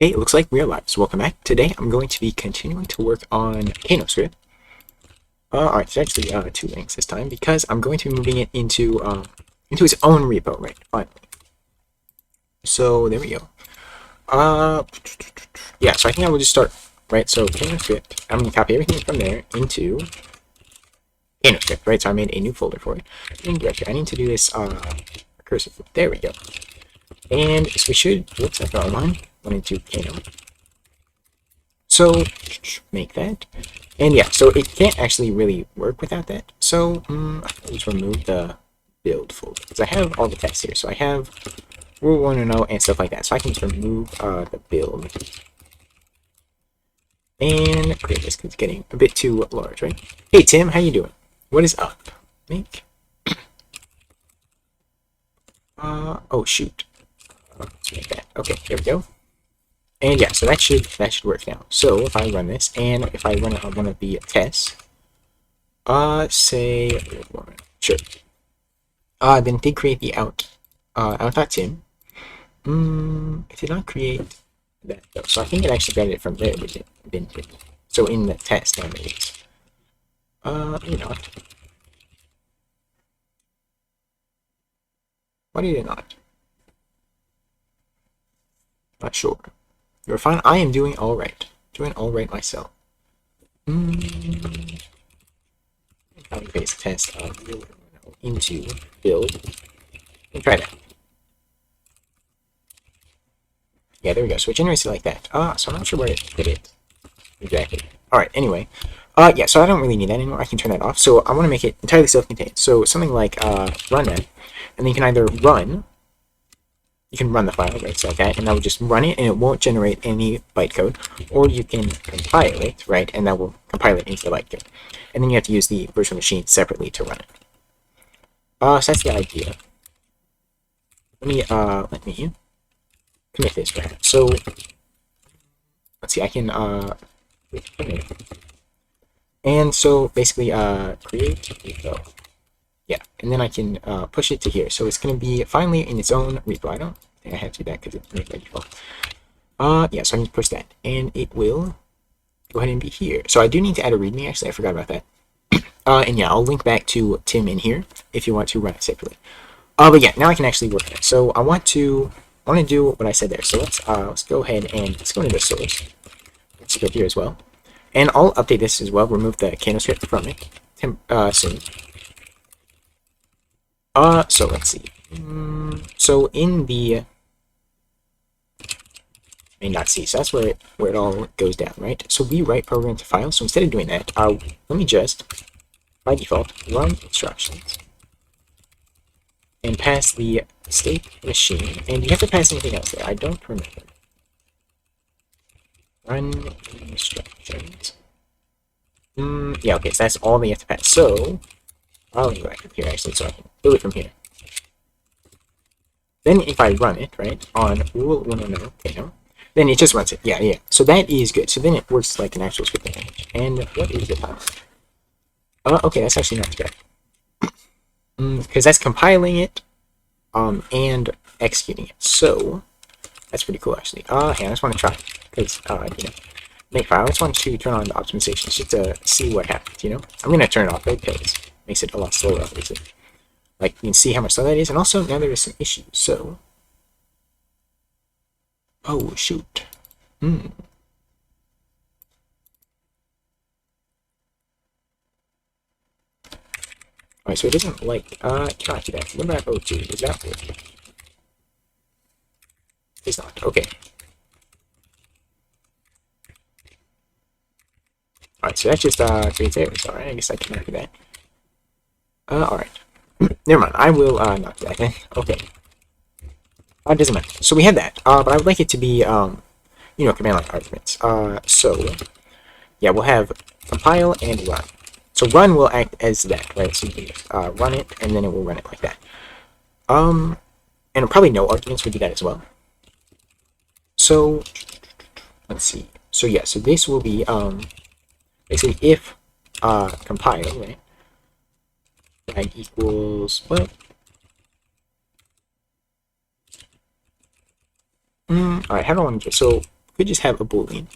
Hey, it looks like we're live, so welcome back. Today I'm going to be continuing to work on Kano script. Alright, it's actually two links this time because I'm going to be moving it into its own repo, right? Finally. So there we go. Yeah, so I think I will just start, right? So Kano script, I'm gonna copy everything from there into Kano script, right? So I made a new folder for it. In directory, I need to do this recursive. There we go. And so we should, whoops, I got one. Went into Kano. So make that, and yeah, so it can't actually really work without that. So I'll just remove the build folder because I have all the text here. So I have rule 1.0 and stuff like that. So I can just remove the build and create this because it's getting a bit too large, right? Hey Tim, how you doing? What is up? Make oh shoot. Let's make that. Okay, here we go. And yeah, so that should work now. So if I run this, and if I run it on one of the tests, say, sure. Then it did create the out.tim. It did not create that though. So I think it actually got it from there, but it didn't. So in the test, now it is. Not. Why did it not? Not sure. You're fine. I am doing all right. Doing all right myself. Copy paste test into build. And try that. Yeah, there we go. So it generates it like that. So I'm not sure where it did it exactly. All right. Anyway, yeah. So I don't really need that anymore. I can turn that off. So I want to make it entirely self-contained. So something like run that, and then you can either run. You can run the file, right, so like that, and that will just run it, and it won't generate any bytecode, or you can compile it, right, and that will compile it into the bytecode. And then you have to use the virtual machine separately to run it. So that's the idea. Let me commit this perhaps. So, let's see, I can, and so basically, create repo. Yeah, and then I can push it to here. So it's going to be finally in its own repo. I don't think I have to do that because it's made by default. Yeah, so I need to push that, and it will go ahead and be here. So I do need to add a README. Actually, I forgot about that. And yeah, I'll link back to Tim in here if you want to run it separately. But yeah, now I can actually work on it. So I want to do what I said there. So let's go ahead and let's go into the source. Let's go here as well, and I'll update this as well. Remove the Kano script from it soon. So let's see. So in the main.c, so that's where it all goes down, right? So we write program to file. So instead of doing that, let me just by default run instructions and pass the state machine. And you have to pass anything else there. I don't remember. Run instructions. Yeah, okay, so that's all they have to pass. So I'll go back up here actually, so I can do it from here. Then if I run it, right, on rule 1.0, then it just runs it. Yeah. So that is good. So then it works like an actual scripting language. And what is the time? Okay, that's actually not too bad. Because that's compiling it, and executing it. So that's pretty cool actually. Hey, I just want to try because make file. I just want to turn on the optimization just to see what happens. I'm gonna turn it off right because it makes it a lot slower, obviously. Like, you can see how much slow that is, and also now there is some issues, so... Oh, shoot. Alright, so it doesn't like, cannot do that. What about O2? Is that working? It's not, okay. Alright, so that just, creates errors. Alright, I guess I cannot do that. Alright. Never mind, I will, not do that then. Okay. It doesn't matter. So we have that, but I would like it to be, command line arguments. So, yeah, we'll have compile and run. So run will act as that, right? So you run it, and then it will run it like that. And probably no arguments would do that as well. So, let's see. So yeah, so this will be, basically if, compile, right? That equals, well, alright, how do I want to do? So could just have a boolean.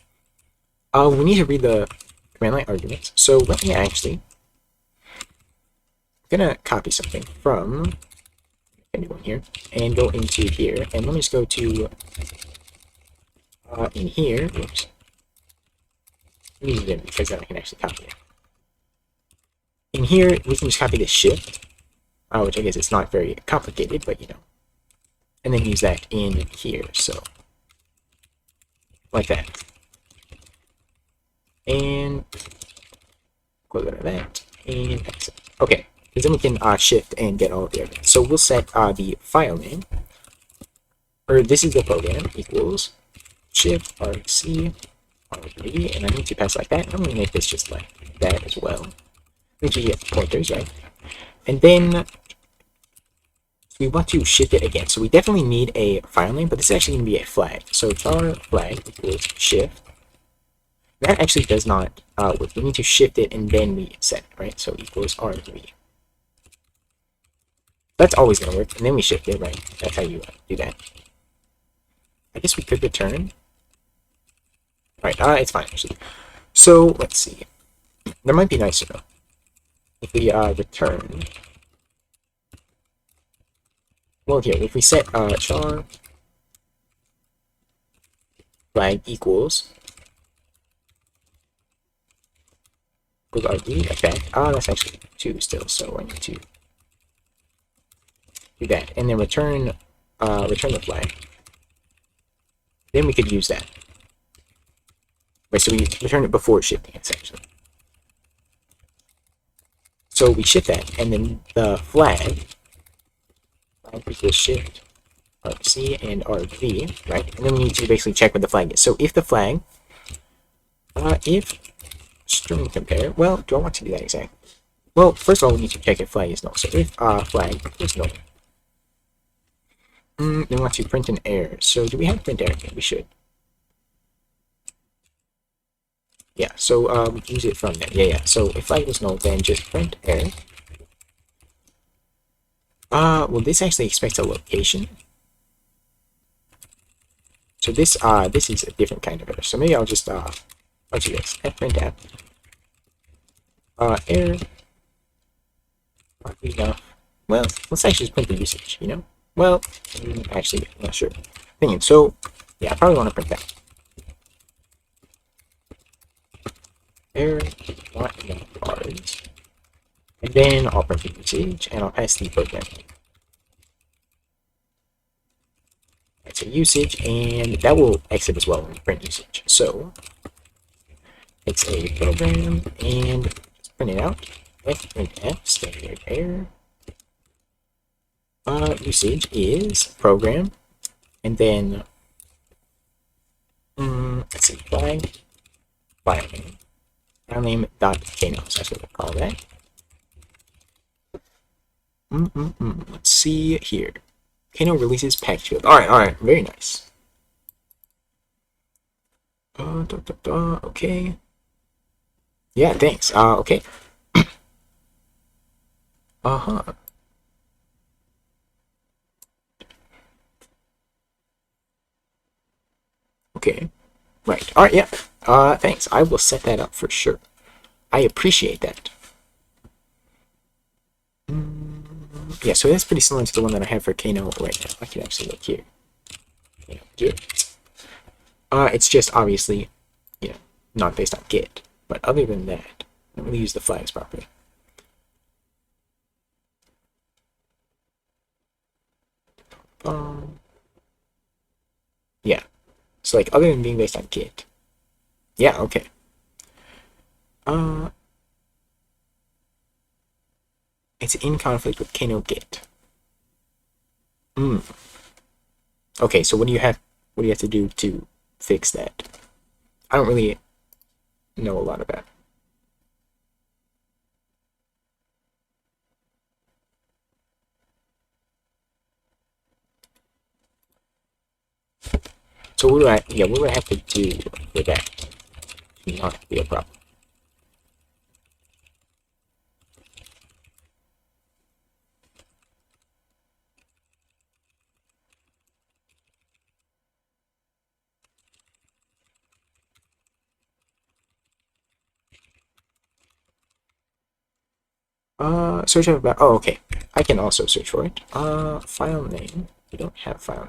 We need to read the command line arguments. So let me actually, I'm gonna copy something from anyone here and go into here, and let me just go to in here. Oops. Use it because then I can actually copy it. In here, we can just copy the shift, which I guess it's not very complicated, but you know, and then use that in here. So like that. And close out of that and exit. Okay, because then we can shift and get all of the evidence. So we'll set the file name, or this is the program, equals shift rc rv, and I need to pass like that. I'm going to make this just like that as well. We just get pointers, right? And then we want to shift it again. So we definitely need a file name, but this is actually going to be a flag. So char flag equals shift. That actually does not work. We need to shift it and then we set it, right? So equals rv. That's always going to work. And then we shift it, right? That's how you do that. I guess we could return. Alright, it's fine actually. So let's see. That might be nicer though. If we return. Well, here, if we set char flag equals rv like that. That's actually 2 still, so I need to do that, and then return the flag. Then we could use that. Wait, so we return it before shifting, essentially. So we shift that, and then the flag equals shift rc and rv, right? And then we need to basically check what the flag is. So if the flag, if string compare, well, do I want to do that exactly? Well, first of all, we need to check if flag is null. So if flag is null, then we want to print an error. So do we have print error? We should. Yeah, so we use it from there. Yeah. So if flag is null, then just print error. Well, this actually expects a location. So this is a different kind of error. So maybe I'll just do this. Printf error. Enough. Well, let's actually just print the usage. You know. Well, actually, I'm not sure. Opinion. So yeah, I probably want to print that. Error not enough bars. And then I'll print the usage and I'll pass the program. Right, so usage, and that will exit as well when we print usage. So it's a program and just print it out. Printf standard error. Usage is program, and then let's see, file name dot kno. So that's what we'll call that. Let's see here. Kano releases package field. Alright, very nice. Okay. Yeah, thanks. Okay. Uh-huh. Okay. Right. Alright, yeah. Thanks. I will set that up for sure. I appreciate that. Yeah, so that's pretty similar to the one that I have for Kano right now. I can actually look here. Git. It's just obviously, not based on Git. But other than that, I don't really use the flags properly. Yeah. So like other than being based on Git. Yeah, okay. It's in conflict with Kano Git. Okay, so what do you have to do to fix that? I don't really know a lot about it. So what do I have to do for that to not be a problem? Search about. Oh, okay. I can also search for it. File name. We don't have file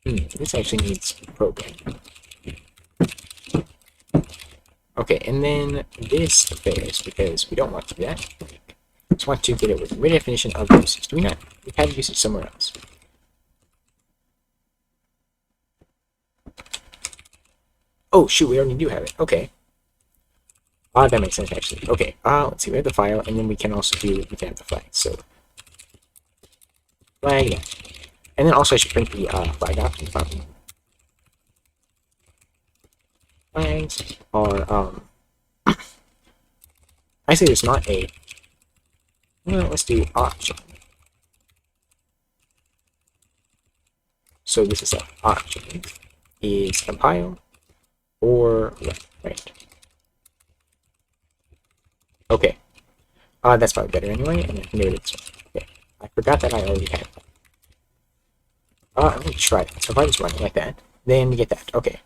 name. This actually needs program. Okay, and then this fails because we don't want to do that. We just want to get it with redefinition of usage. Do we not? We have usage somewhere else. Oh shoot, we already do have it. Okay. That makes sense actually. Okay. Let's see. We have the file, and then we can also do. We can have the flag. So flag, yeah. And then also I should print the flag option. Flags are actually there's not a. Well, let's do option. So this is an option is compile or right. Okay. That's probably better anyway, and then here it is. Okay. I forgot that I already had it. Let me try that. So if I just run it like that, then we get that. Okay.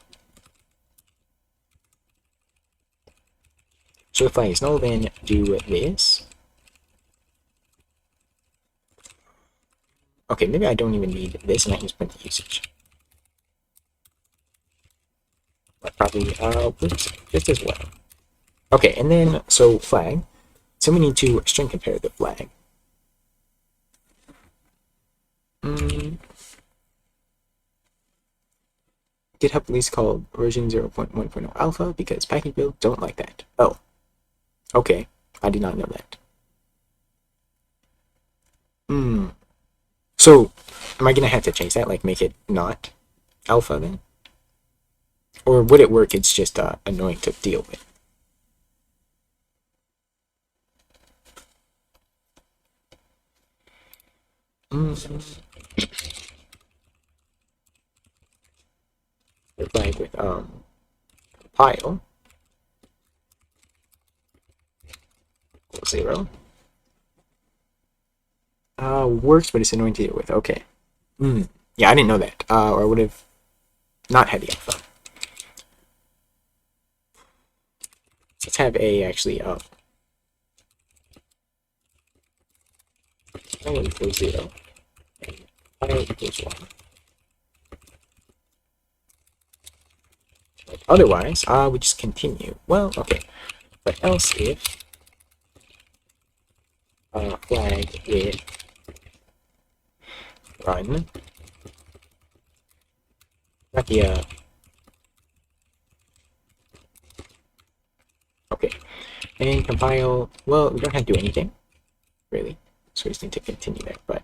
So if flag is null, then do this. Okay, maybe I don't even need this, and I can just print the usage. But probably works just as well. Okay, and then so flag. So we need to string compare the flag. GitHub release called version 0.1.0 alpha because package build don't like that. Oh, okay. I did not know that. So, am I gonna have to change that? Like, make it not alpha then? Or would it work? It's just annoying to deal with. Flag with compile 0. Works, but it's annoying to deal with. Okay. Yeah, I didn't know that. Or I would have not had the alpha. Let's have a actually file equals 0 and file equals 1. But otherwise, we just continue. Well, okay. But else if flag with run, not the okay, and compile. Well, we don't have to do anything really, so we just need to continue there. But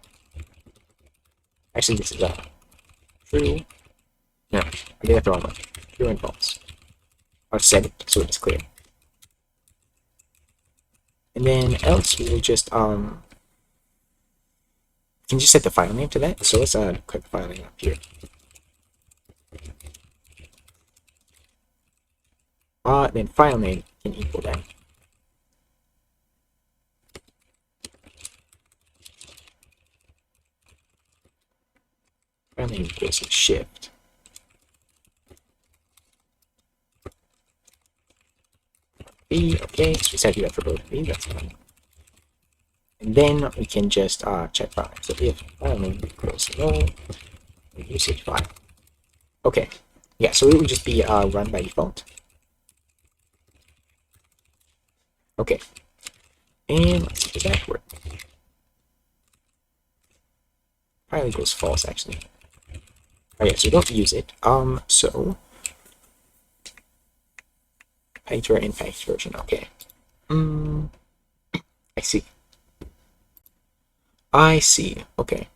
actually, this is true. No, I did that the wrong one. True and false. I'll set it so it's clear. And then else we will just can just set the file name to that. So let's click the file name up here. Then file name can equal that. File name equals shift. B, okay, so we set that for both of these, that's fine. And then we can just check file. So if file name equals null, usage file. Okay, yeah, so it would just be run by default. Okay, and let's see, does that work? File equals false, actually. Oh yeah, so we don't use it. So package in package version. Okay. I see. I see. Okay.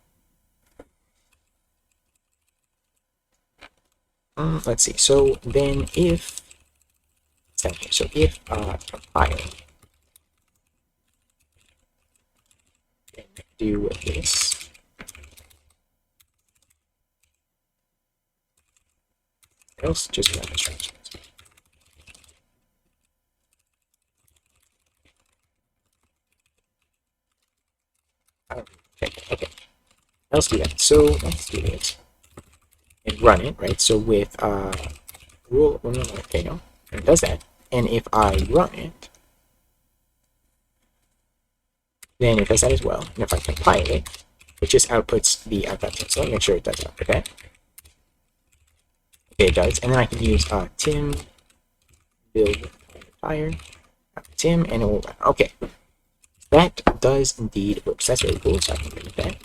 Let's see. So then if so if compile then do this. Else just run instructions. Okay. Let's do that. So let's do this and run it, right? So with rule, okay, no, it does that. And if I run it, then it does that as well. And if I compile it, it just outputs the output. So let me make sure it does output that. Okay, it does. And then I can use tim build tire tim, and it will run. Okay, that does indeed work. So that's very cool. So I can read that.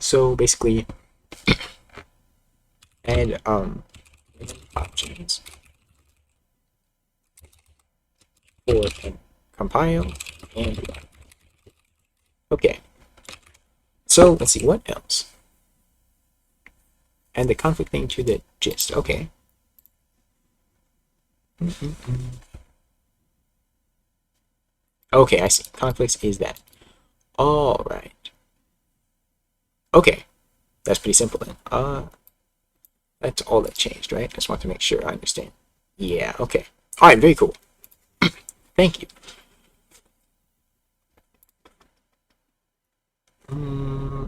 So basically, add options for compile and run. Okay. So let's see what else. Add the conflict thing to the gist. Okay. Okay, I see. Conflicts is that. All right. Okay, that's pretty simple then. That's all that changed, right? I just want to make sure I understand. Yeah. Okay. All right. Very cool. Thank you.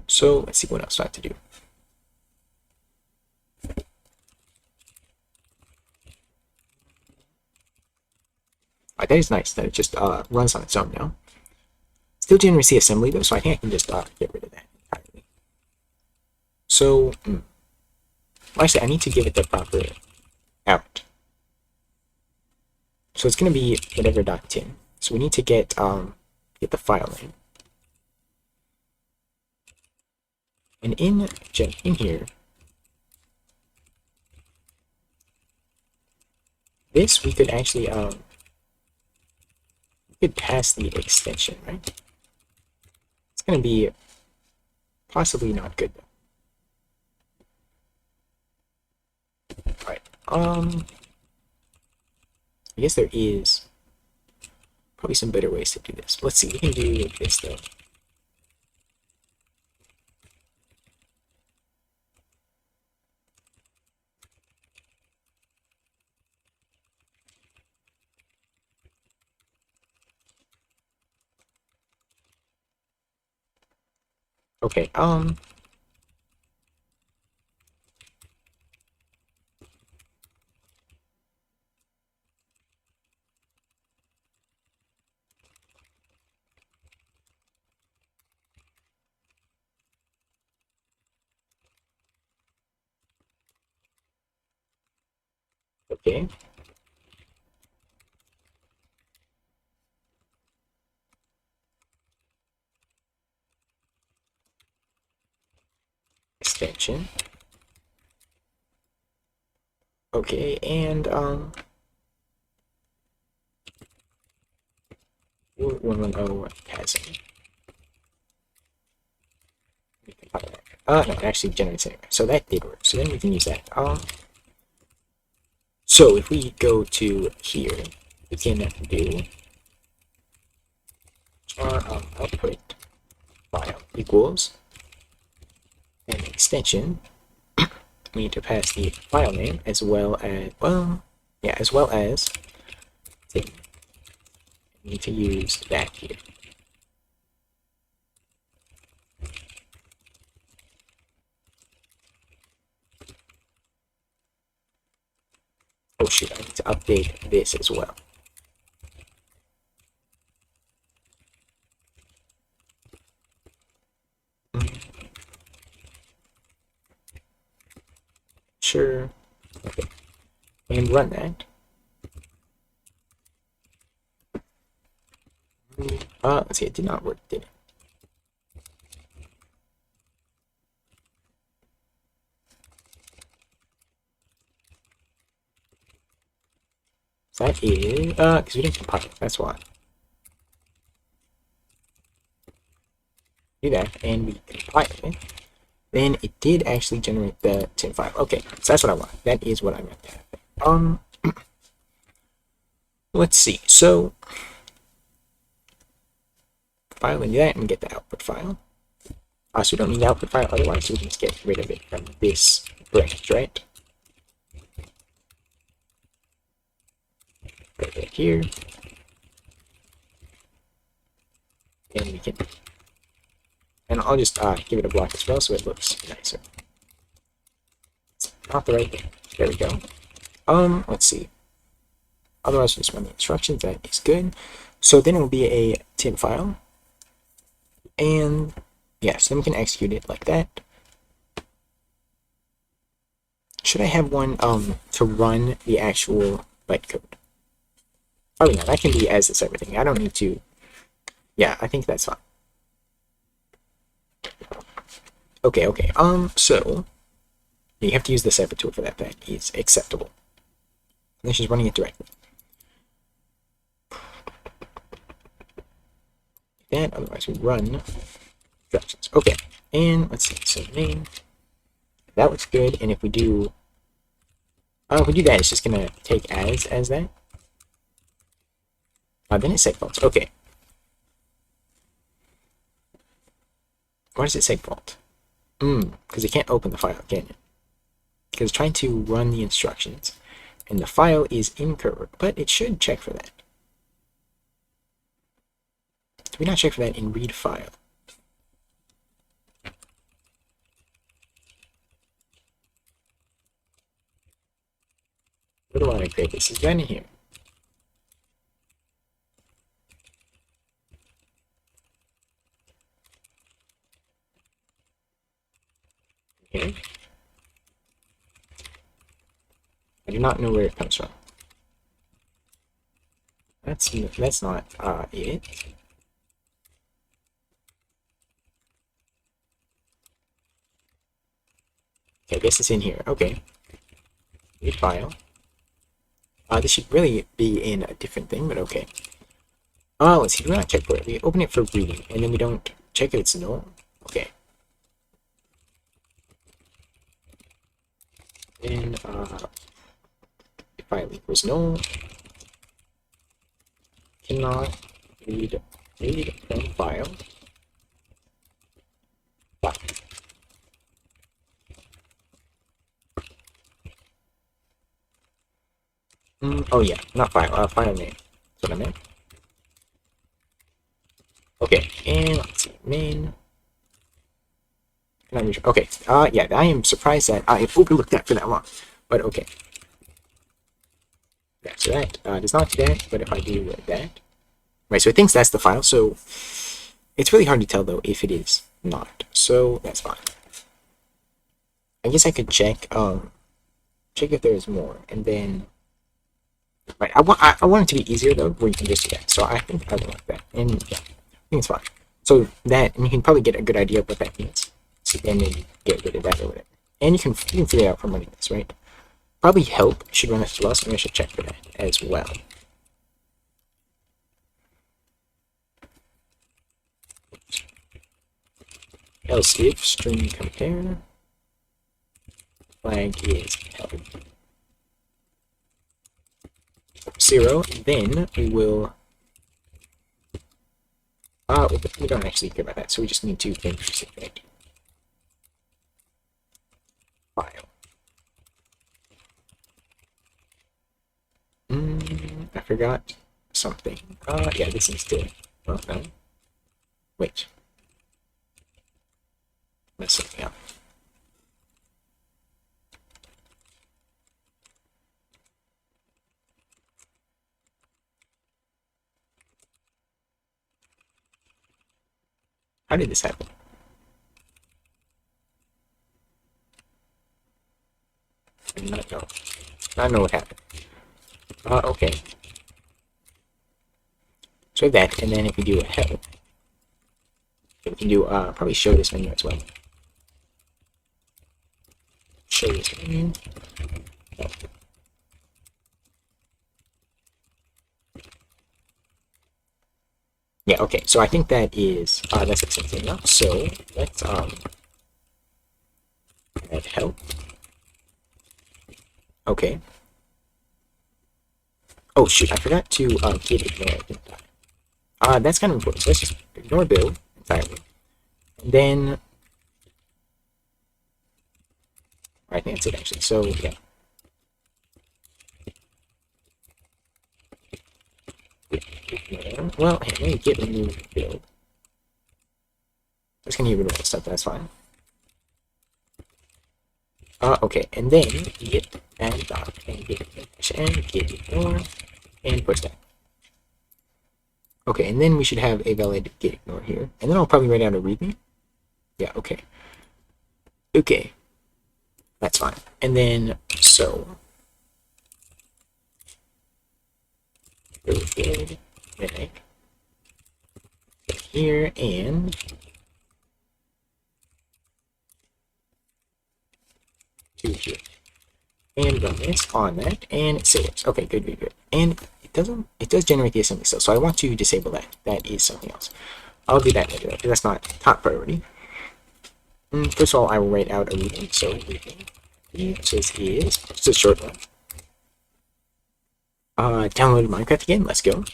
So let's see what else I have to do. Alright, that is nice that it just runs on its own now. Still generates the assembly though, so I think I can just get rid of that entirely. So, actually, I need to give it the proper out. So it's going to be whatever .tin. So we need to get the file name. And in here, this we could actually we could pass the extension, right? It's going to be possibly not good though. Alright, I guess there is probably some better ways to do this. Let's see, we can do this though. Okay, okay. Extension. Okay, and 110 passing. No, it actually generates it. So that did work. So then we can use that. So if we go to here, we can do our output file equals an extension. We need to pass the file name as well as, well, yeah, as well as we need to use that here. Oh shoot, I need to update this as well. Sure. Okay. And run that. Let's see, it did not work, did it? That is, because we didn't compile it, that's why. Do that, and we compile it. Then it did actually generate the tin file. Okay, so that's what I want. That is what I meant to have. Let's see. So, compile and do that and get the output file. So we don't need the output file, otherwise we can just get rid of it from this branch, right? Put it here. And we can, and I'll just give it a block as well so it looks nicer. It's not the right thing. There we go. Let's see. Otherwise, just run the instructions. That is good. So then it will be a tip file, and yeah, so then we can execute it like that. Should I have one to run the actual bytecode? Oh yeah, that can be as is everything. I don't need to. Yeah, I think that's fine. Okay. So you have to use the separate tool for that. That is acceptable. And then she's running it directly. And otherwise we run instructions. Okay, and let's see. So main. That looks good. And if we do that, it's just gonna take as that. Then it segfaults. Okay. Why does it segfault? Because it can't open the file, can it? Because it's trying to run the instructions, and the file is incorrect, but it should check for that. Did we not check for that in read file? Where do I create this? Is that in here? Here. I do not know where it comes from. That's not it. Okay, I guess it's in here. Okay. Read file. This should really be in a different thing, but okay. Let's see. Do we not check for it? We open it for reading, and then we don't check if it's null. Okay. Then if file equals null, cannot read from file. Oh yeah, not file. File name. That's what I meant. Okay, and let's see, main. Okay, yeah, I am surprised that I overlooked that for that long, but okay. Yeah, so that does not do that, but if I do that, right, so it thinks that's the file, so it's really hard to tell, though, if it is not, so that's fine. I guess I could check, check if there is more, and then, right, I want it to be easier, though, where you can just do that, so I think I like that, and yeah, I think it's fine. So that, and you can probably get a good idea of what that means. So then you get rid of that or whatever. And you can figure it out from running this, right? Probably help should run this as well, so maybe I should check for that as well. Else if string compare flag is help 0, then we will we don't actually care about that, so we just need to finish it, right? File. I forgot something. Yeah, this needs to. Well, no. Wait. That's something else. How did this happen? I do not know. I don't know what happened. Okay. So that, and then if we do a help, we can do probably show this menu as well. Show this menu. Help. Yeah, okay, so I think that is that's the same thing now. So let's add help. Okay. Oh shoot, I forgot to git ignore, didn't I? That's kind of important. So let's just ignore build entirely. And then I think that's it actually. So yeah. Well, hey, let me git remove build. Just gonna get rid of all this stuff, that's fine. Okay, and then git add doc and git finish and git ignore and push that. Okay, and then we should have a valid git ignore here. And then I'll probably write out a readme. Yeah, okay. Okay. That's fine. And then, so. Really good. Mimic. Here, and. To here. And run this on that, and it saves. Okay, good, good, good. And it does generate the assembly still, so I want to disable that. That is something else. I'll do that later, because that's not top priority. First of all, I will write out a readme. So readme, so this is just a short one. Downloaded Minecraft again. Let's go.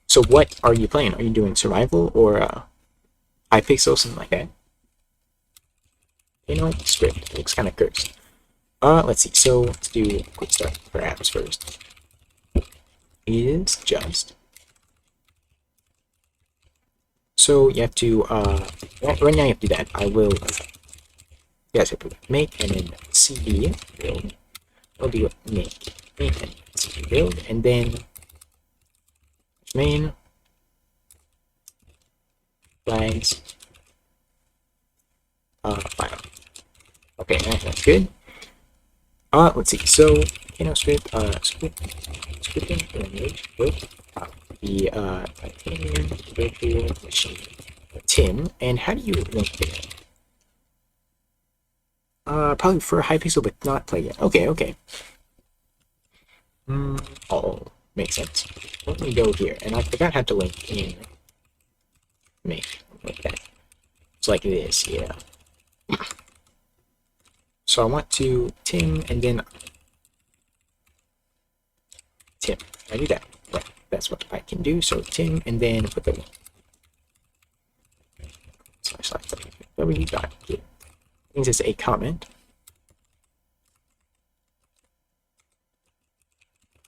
So what are you playing? Are you doing survival or Hypixel, something like that? You know, script. It looks kind of cursed. Let's see. So let's do a quick start perhaps first. Is just. So you have to right now you have to do that. I will yes, I have to make and then cd build. I'll do make and cd build, and then main flags file. Okay, that's good. Let's see. So script scripting language with the titanium virtual machine Tim. And how do you link it? Probably for Hypixel, but not play yet. Okay, okay. Oh, makes sense. Let me go here, and I forgot how to link in make like that. It's like this, yeah. So I want to Tim and then Tim. I do that. Right. That's what I can do. So Tim and then put the link. W dot get. Means it's a comment.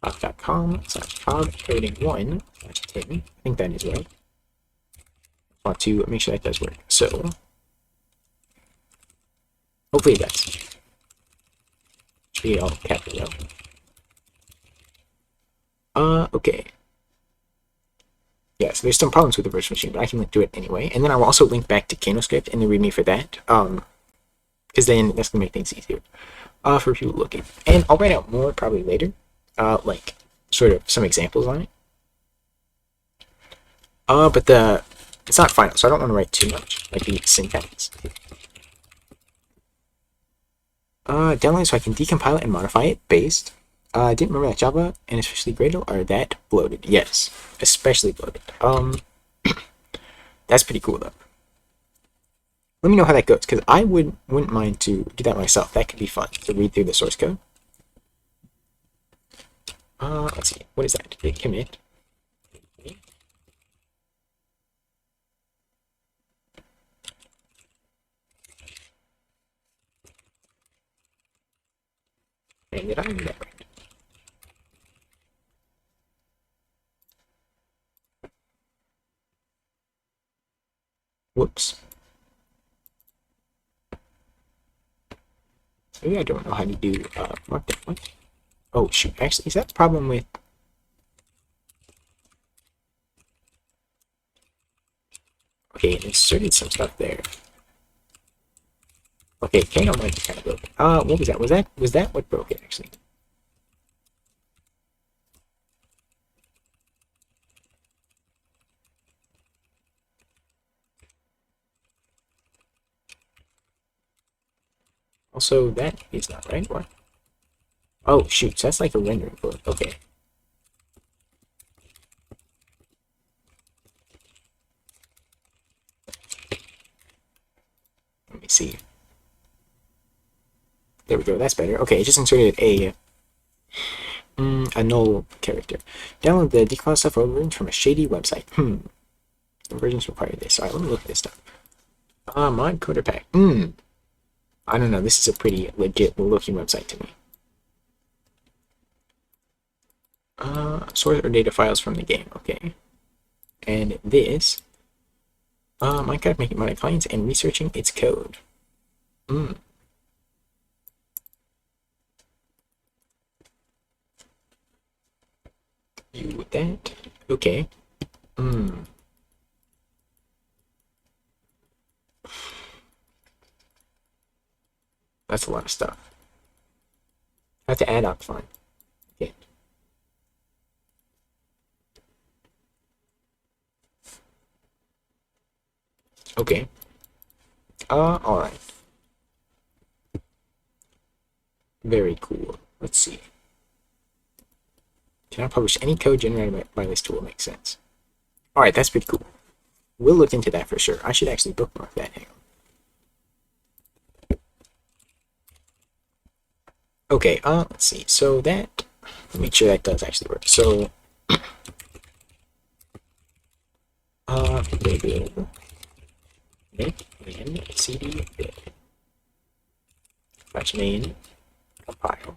.com/cog coding 1 Tim. I think that is right. I want to make sure that does work. So hopefully it does. Should be all capital. Okay. Yeah, so there's some problems with the virtual machine, but I can link to it anyway. And then I will also link back to KanoScript and the README for that. Because then that's gonna make things easier. For people looking. And I'll write out more probably later. Like sort of some examples on it. But it's not final, so I don't want to write too much, like the syntax. Download so I can decompile it and modify it based. I didn't remember that Java and especially Gradle are that bloated. Yes, especially bloated. That's pretty cool though. Let me know how that goes, because I wouldn't mind to do that myself. That could be fun to read through the source code. Let's see. What is that? Git commit. And did I do that right? Whoops. Maybe I don't know how to do markdown. What? Oh shoot! Actually, is that the problem with? Okay, it inserted some stuff there. Okay, Kano might be kind of broken. What was that? Was that what broke it actually? Also, that is not right. What? Oh shoot! So that's like a rendering code. Okay. Let me see. There we go. That's better. Okay, it just inserted a null character. Download the default stuff versions from a shady website. The versions require this. Alright, let me look at this stuff. Mod coder pack. I don't know. This is a pretty legit looking website to me. Source or data files from the game. Okay. And this. Minecraft making modern clients and researching its code. do that. Okay. That's a lot of stuff. I have to add up, fine. Okay. Okay. Alright. Very cool. Let's see. Can I publish any code generated by this tool? Makes sense. Alright, that's pretty cool. We'll look into that for sure. I should actually bookmark that. Hang on. Okay, let's see. So that, make sure that does actually work. So, variable make and cd slash main compile.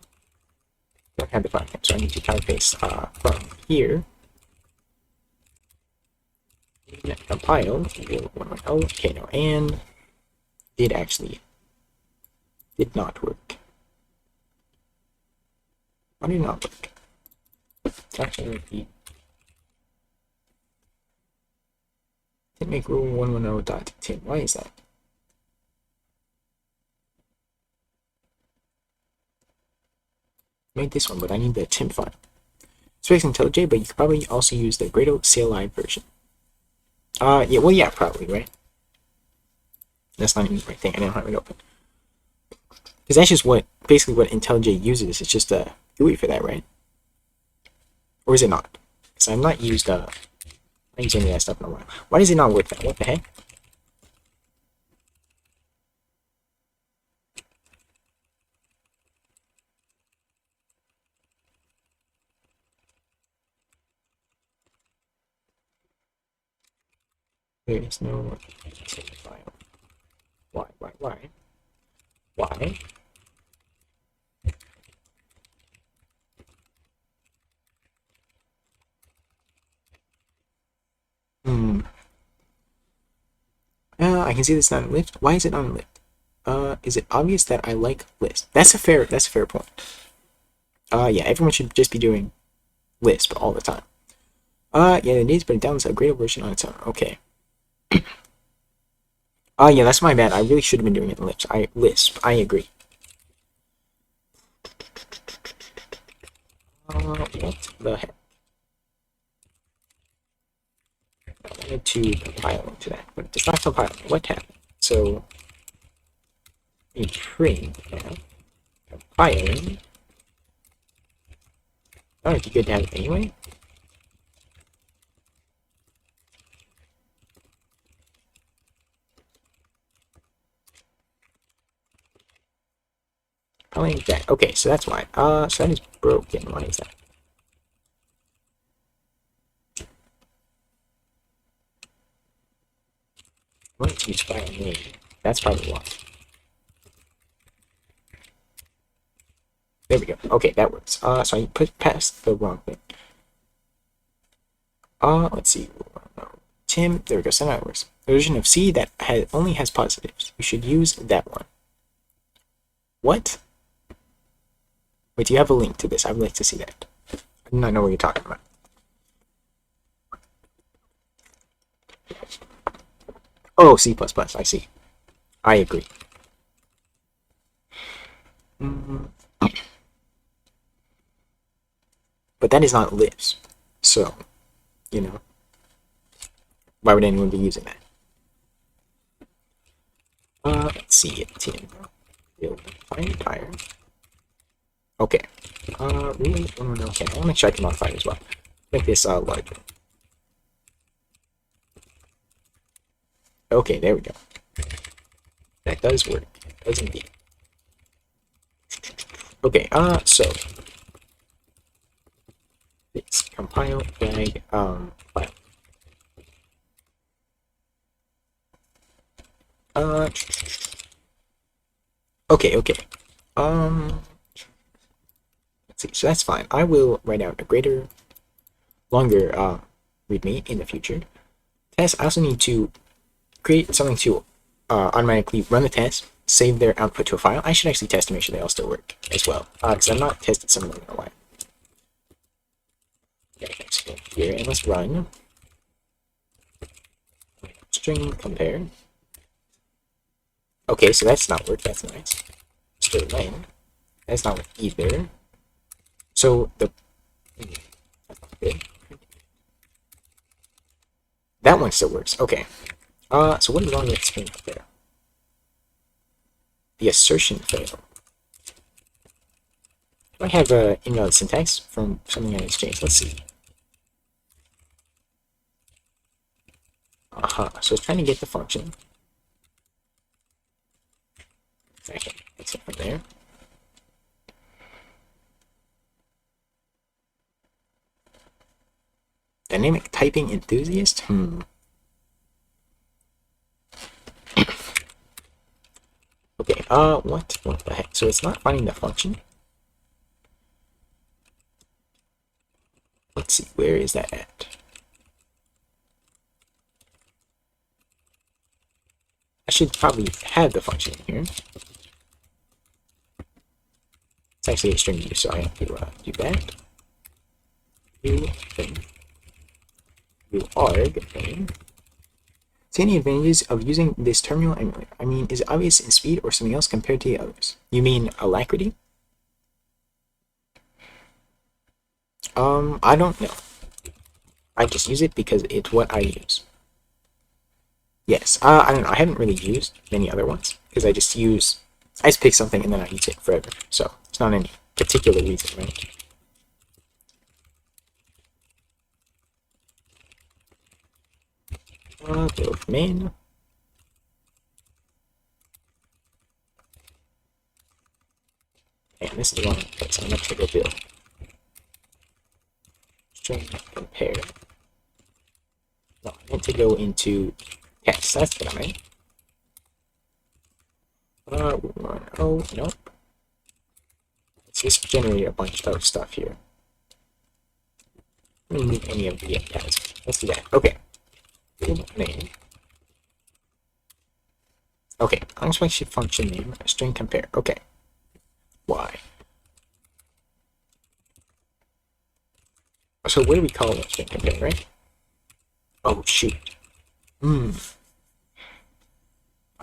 Don't have the file name, so I need to copy paste from here. Compile. Okay, no, and did not work. Why did it not work? Let's actually repeat. Didn't make rule 110.10. Why is that? Made this one, but I need the temp file. It's based on IntelliJ, but you could probably also use the Gradle CLI version. Yeah, well, yeah, probably, right? That's not even the right thing. I didn't have it open. Because that's just basically what IntelliJ uses. It's just a GUI for that, right? Or is it not? Because I've not used any of that stuff in a while. Why does it not work that? What the heck? There is no file. Why? Why? I can see this not in lift. Why is it not in lift? Is it obvious that I like list? That's a fair point. Yeah, everyone should just be doing Lisp all the time. Yeah, it is, but it downloads a Gradle version on its own. Okay. Yeah, that's my bad. I really should have been doing it in Lisp. I agree. What the heck? I wanted to compile into that, but it's not compiling. What happened? So, a string now, compiling. Oh, it'd be good to have it anyway. Probably like that. Okay, so that's why. So that is broken. Why is that? I want to use file name. That's probably why. There we go. Okay, that works. So I put past the wrong thing. Let's see. Tim, there we go. So now it works. A version of C that only has positives. You should use that one. What? Wait, do you have a link to this? I would like to see that. I do not know what you're talking about. Oh, C++, I see. I agree. But that is not Lisp. So, you know, why would anyone be using that? Let's see it. Tim. Build fire. Okay. Really? Okay, I want to make sure I can modify it as well. Make this larger. Okay, there we go. That does work. It does indeed. Okay, so it's compile flag file. Okay. Let's see. So that's fine. I will write out a longer README in the future. Test. I also need to create something to automatically run the test, save their output to a file. I should actually test to make sure they all still work as well, because I've not tested some of them in a while. Here, and let's run string compare. Okay, so that's not work. That's nice. Straight line. That's not work either. So the that one still works. Okay. So what is wrong with string compare? The assertion failed. Do I have invalid syntax from something I exchanged? Let's see. So it's trying to get the function. Okay, that's it from there. Dynamic typing enthusiast? Okay, what the heck? So it's not finding the function? Let's see, where is that at? I should probably have the function here. It's actually a string view, so I have to do that. View thing. View arg thing. See any advantages of using this terminal emulator? I mean, is it obvious in speed or something else compared to the others? You mean alacrity? I don't know. I just use it because it's what I use. Yes, I don't know. I haven't really used many other ones because I just pick something and then I use it forever. So it's not any particular reason, right? Build main. And this is the wrong place. I'm not sure to build. String compare. No, I meant to go into text. That's what I meant. Oh, nope. Let's just generate a bunch of stuff here. I don't need any of the paths. Let's do that. Okay. Name. Okay, unexpected function name, string compare. Okay. Why? So what do we call that string compare, right? Oh, shoot. I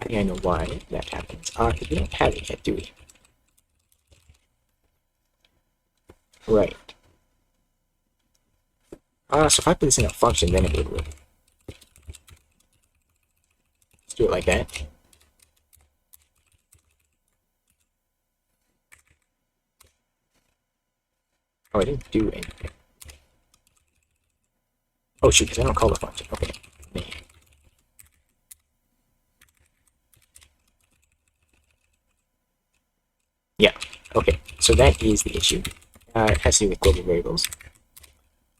think I know why that happens. Because we don't have it yet, do we? Right. So if I put this in a function, then it would work. Let's do it like that. Oh, I didn't do anything. Oh, shoot, because I don't call the function. Okay. Name. Yeah, okay. So that is the issue. It has to do with global variables.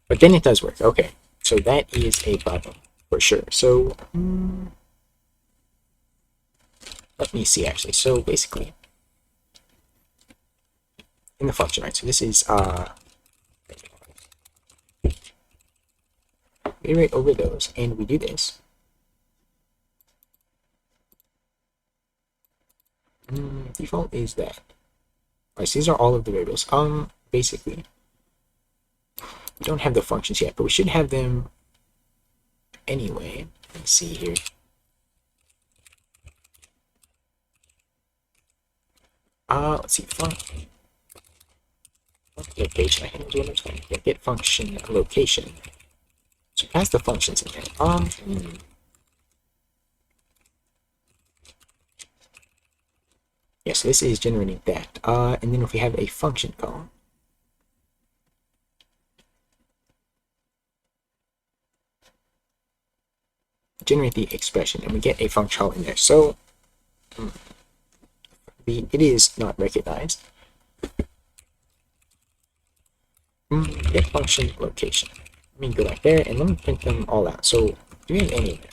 But then it does work. Okay. So that is a problem for sure. So let me see actually. So basically in the function, right? So this is we iterate over those and we do this. Default is that. Alright, so these are all of the variables. Basically we don't have the functions yet, but we should have them anyway. Let's see here. Let's see, location. I think is what I'm saying. Get function location. So pass the functions in there. Yes, this is generating that. And then if we have a function call, generate the expression, and we get a function call in there. So it is not recognized. Get function location. Let me go back there and let me print them all out. So do we have any of them?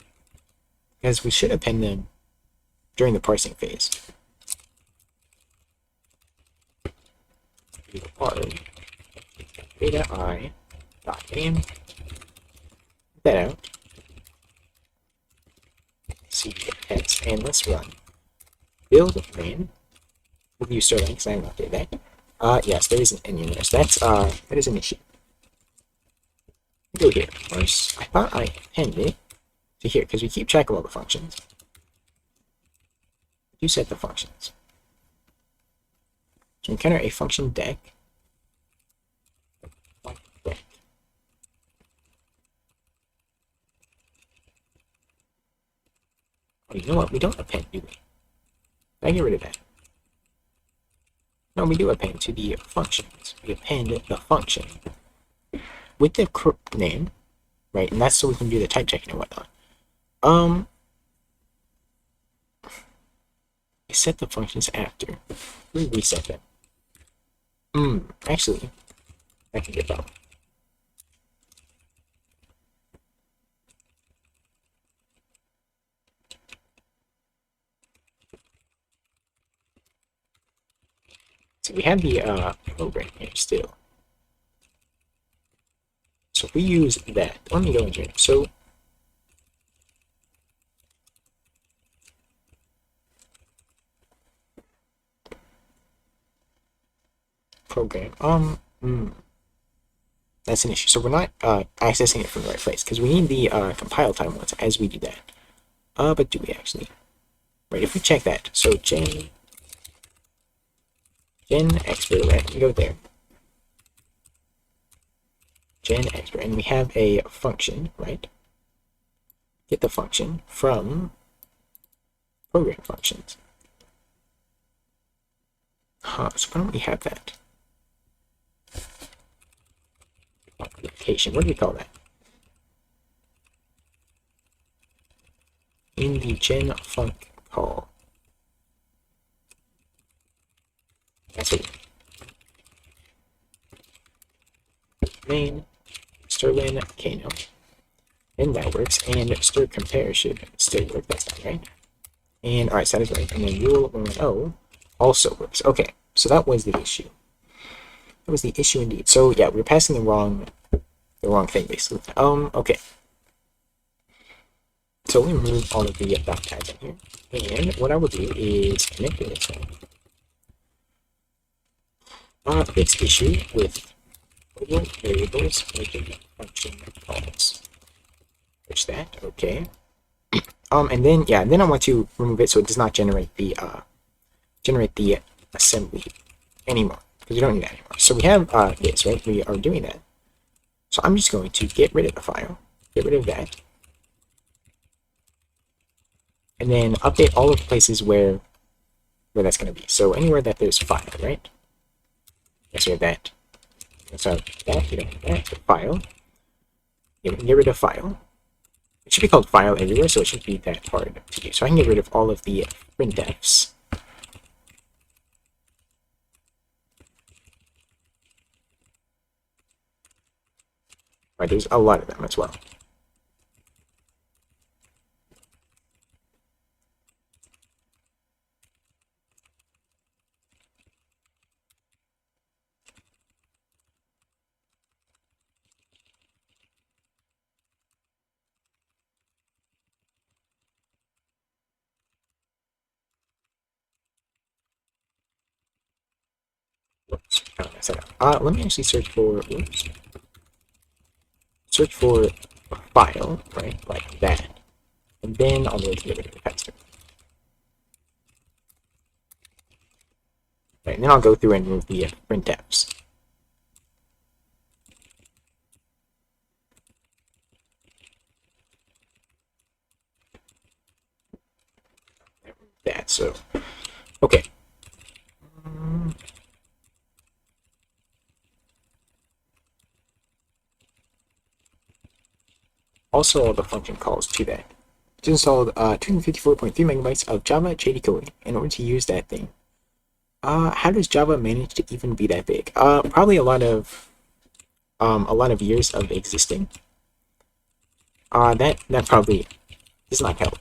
Because we should append them during the parsing phase. Data I dot name. That out. See heads and let's run. Build main. We'll use Sterling because I haven't updated that. Yes, there isn't any in there. So that is an issue. do here. First, I thought I appended it to here because we keep track of all the functions. You set the functions. To encounter a function deck. Deck. Oh, you know what? We don't append, do we? Did I get rid of that? No, we do append to the functions. We append the function with the name, right? And that's so we can do the type checking and whatnot. We set the functions after. We reset them. Actually, that can get problem. So we have the program here still. So if we use that, let me go in here. So program. That's an issue. So we're not accessing it from the right place because we need the compile time once as we do that. But do we actually? Right, if we check that, so gen expert, right? We go there. Gen expert, and we have a function, right? Get the function from program functions. So why don't we have that? Application. What do we call that? In the gen func call. That's it. Main Sterling Kano. And that works. And stir compare should still work. That's not right. And alright, so that is right. And then rule 110 also works. Okay, so that was the issue. That was the issue indeed. So yeah, we're passing the wrong thing basically. Okay. So we remove all of the dot tags in here. And what I will do is connect it. Fix issue with global variables making function calls. Push that, okay. And then yeah, then I want to remove it so it does not generate the assembly anymore. Because we don't need that anymore. So we have this, right? We are doing that. So I'm just going to get rid of the file, get rid of that, and then update all of the places where that's going to be. So anywhere that there's file, right? Yes, we have that. So that, you know, that file. Yeah, we can get rid of file. It should be called file everywhere, so it shouldn't be that hard to do. So I can get rid of all of the printfs. Right, there's a lot of them as well. Whoops, let me actually search for a file, right, like that, and then I'll be able to get rid of the faster. Right, and then I'll go through and remove the printfs. That, so okay. Also all the function calls to that. Just installed 254.3 megabytes of Java JD code in order to use that thing. How does Java manage to even be that big? Probably a lot of years of existing. That probably does not help.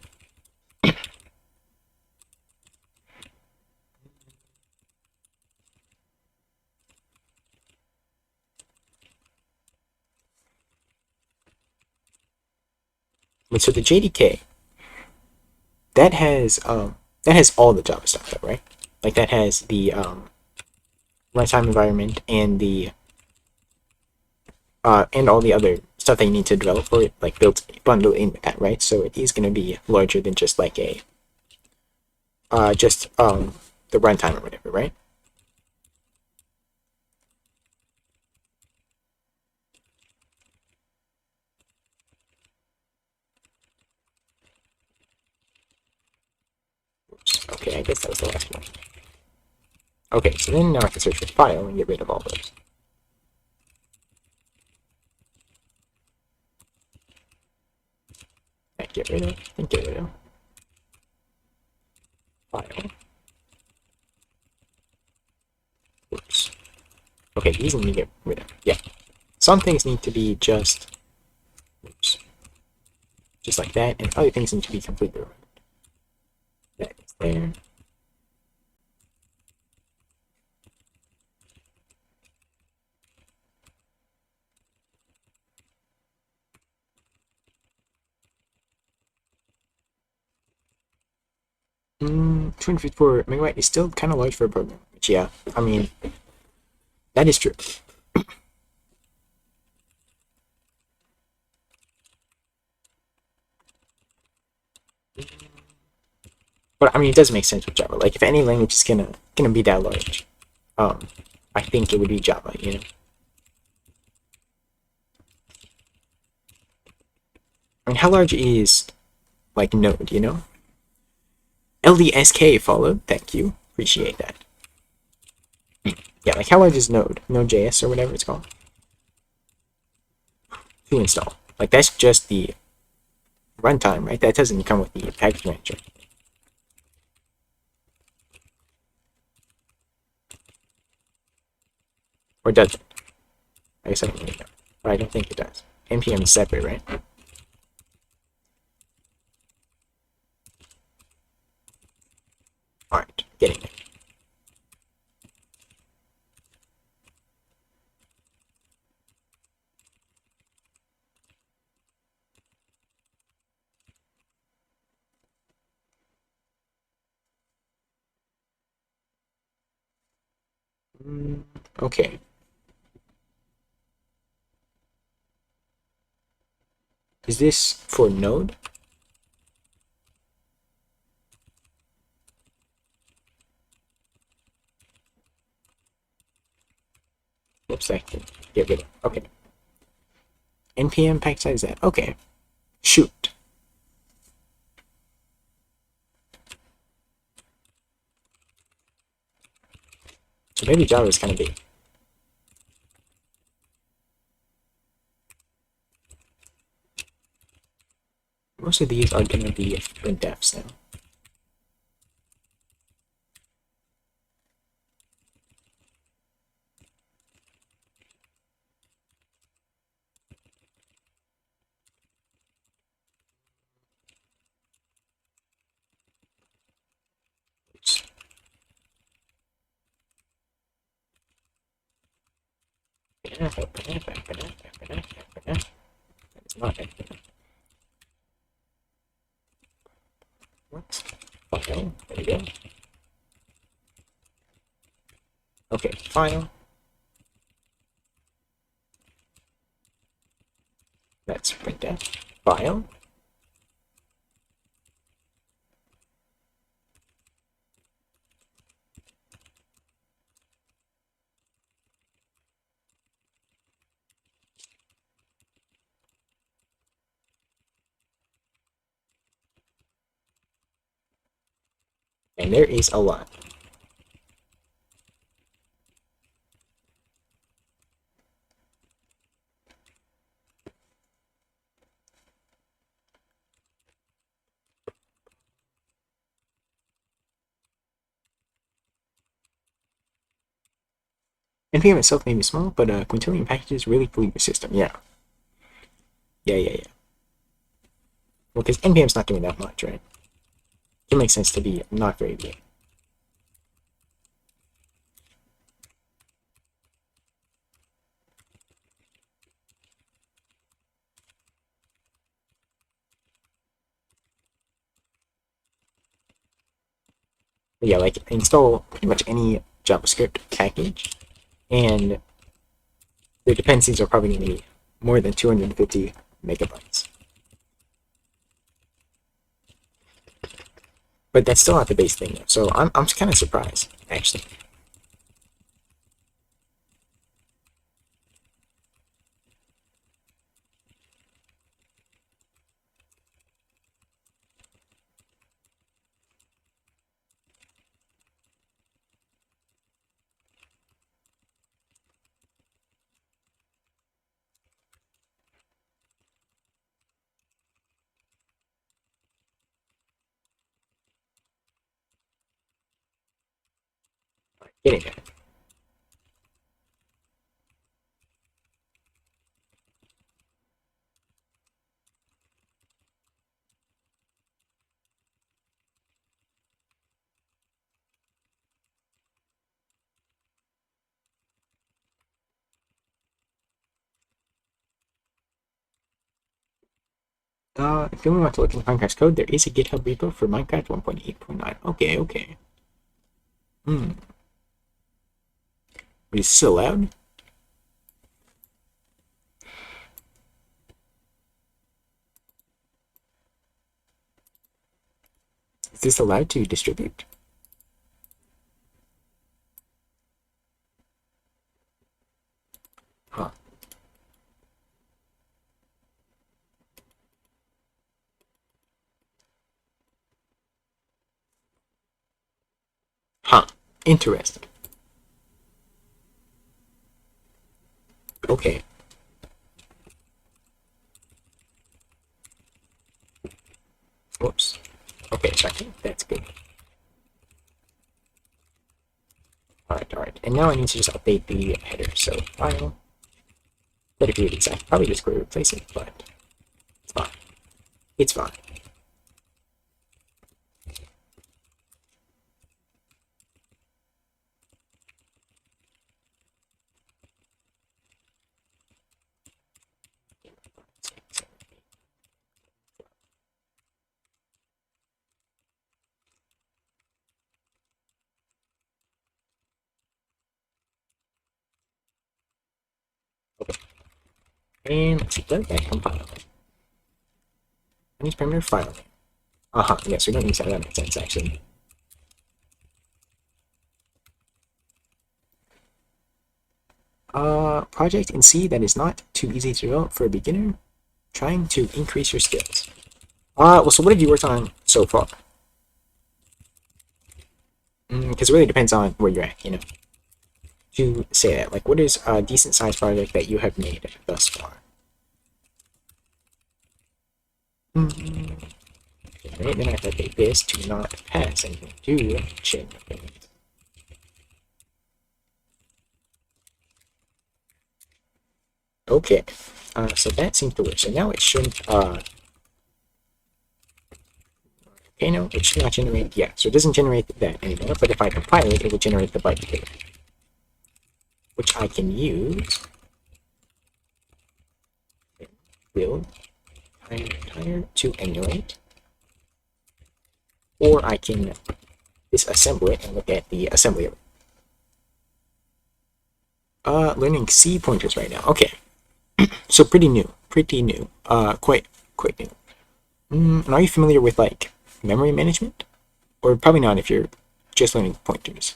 But so the JDK that has all the Java stuff though, right? Like that has the runtime environment and the and all the other stuff that you need to develop for it, like built bundle in with that, right? So it is going to be larger than just like a the runtime or whatever, right? Oops. Okay, I guess that was the last one. Okay, so then now I can search for file and get rid of all those. Get rid of, and get rid of. File. Oops. Okay, these need to get rid of. Yeah. Some things need to be just, oops, just like that, and other things need to be completely removed. That is there. Mm, 254 megabyte is still kind of large for a program, which, yeah, I mean, that is true. But I mean, it does make sense with Java. Like, if any language is gonna be that large, I think it would be Java. You know. I mean, how large is like Node? You know. LDSK followed. Thank you. Appreciate that. Yeah, like how large is Node? Node.js or whatever it's called. To install. Like that's just the runtime, right? That doesn't come with the package manager. Or does it? I guess I don't really know. But I don't think it does. NPM is separate, right? Alright, getting it. Okay. Is this for Node? Oops, I can get rid of. Okay. NPM pack size that. Okay. Shoot. So maybe Java is kind of big. Most of these are going to be printfs now. Oops. It's not anything. What? Okay, there you go. Okay, file. That's printf. File. And there is a lot. NPM itself may be small, but quintillion packages really bleed the system. Yeah. Yeah. Well, because NPM's not doing that much, right? It makes sense to be not very big. But yeah, like install pretty much any JavaScript package, and the dependencies are probably going to be more than 250 megabytes. But that's still not the base thing, though. So I'm kind of surprised, actually. Getting there. If you want to look into Minecraft's code, there is a GitHub repo for Minecraft 1.8.9. Okay, okay. But is this allowed? Is this allowed to distribute? Huh. Huh. Interesting. Okay. Whoops. Okay, checking. That's good. Alright. And now I need to just update the header. So, file. Better be exact. Probably just go replace it, but it's fine. It's fine. Okay. And let's see, let that compile. I need parameter file name. Yes, we don't use that. That makes sense, actually. Project in C that is not too easy to develop for a beginner. Trying to increase your skills. Well, so what have you worked on so far? Because it really depends on where you're at, you know. To say that, like, what is a decent sized project that you have made thus far? Right, then I have to update this to not pass anything to chain. Okay, so that seems to work. So now it shouldn't, okay, no, it should not generate, yeah, so it doesn't generate that anymore, but if I compile it, it will generate the byte code, which I can use. Build tire to emulate, or I can disassemble it and look at the assembly of it. Learning C pointers right now. Okay, so pretty new, quite new. And are you familiar with like memory management? Or probably not if you're just learning pointers.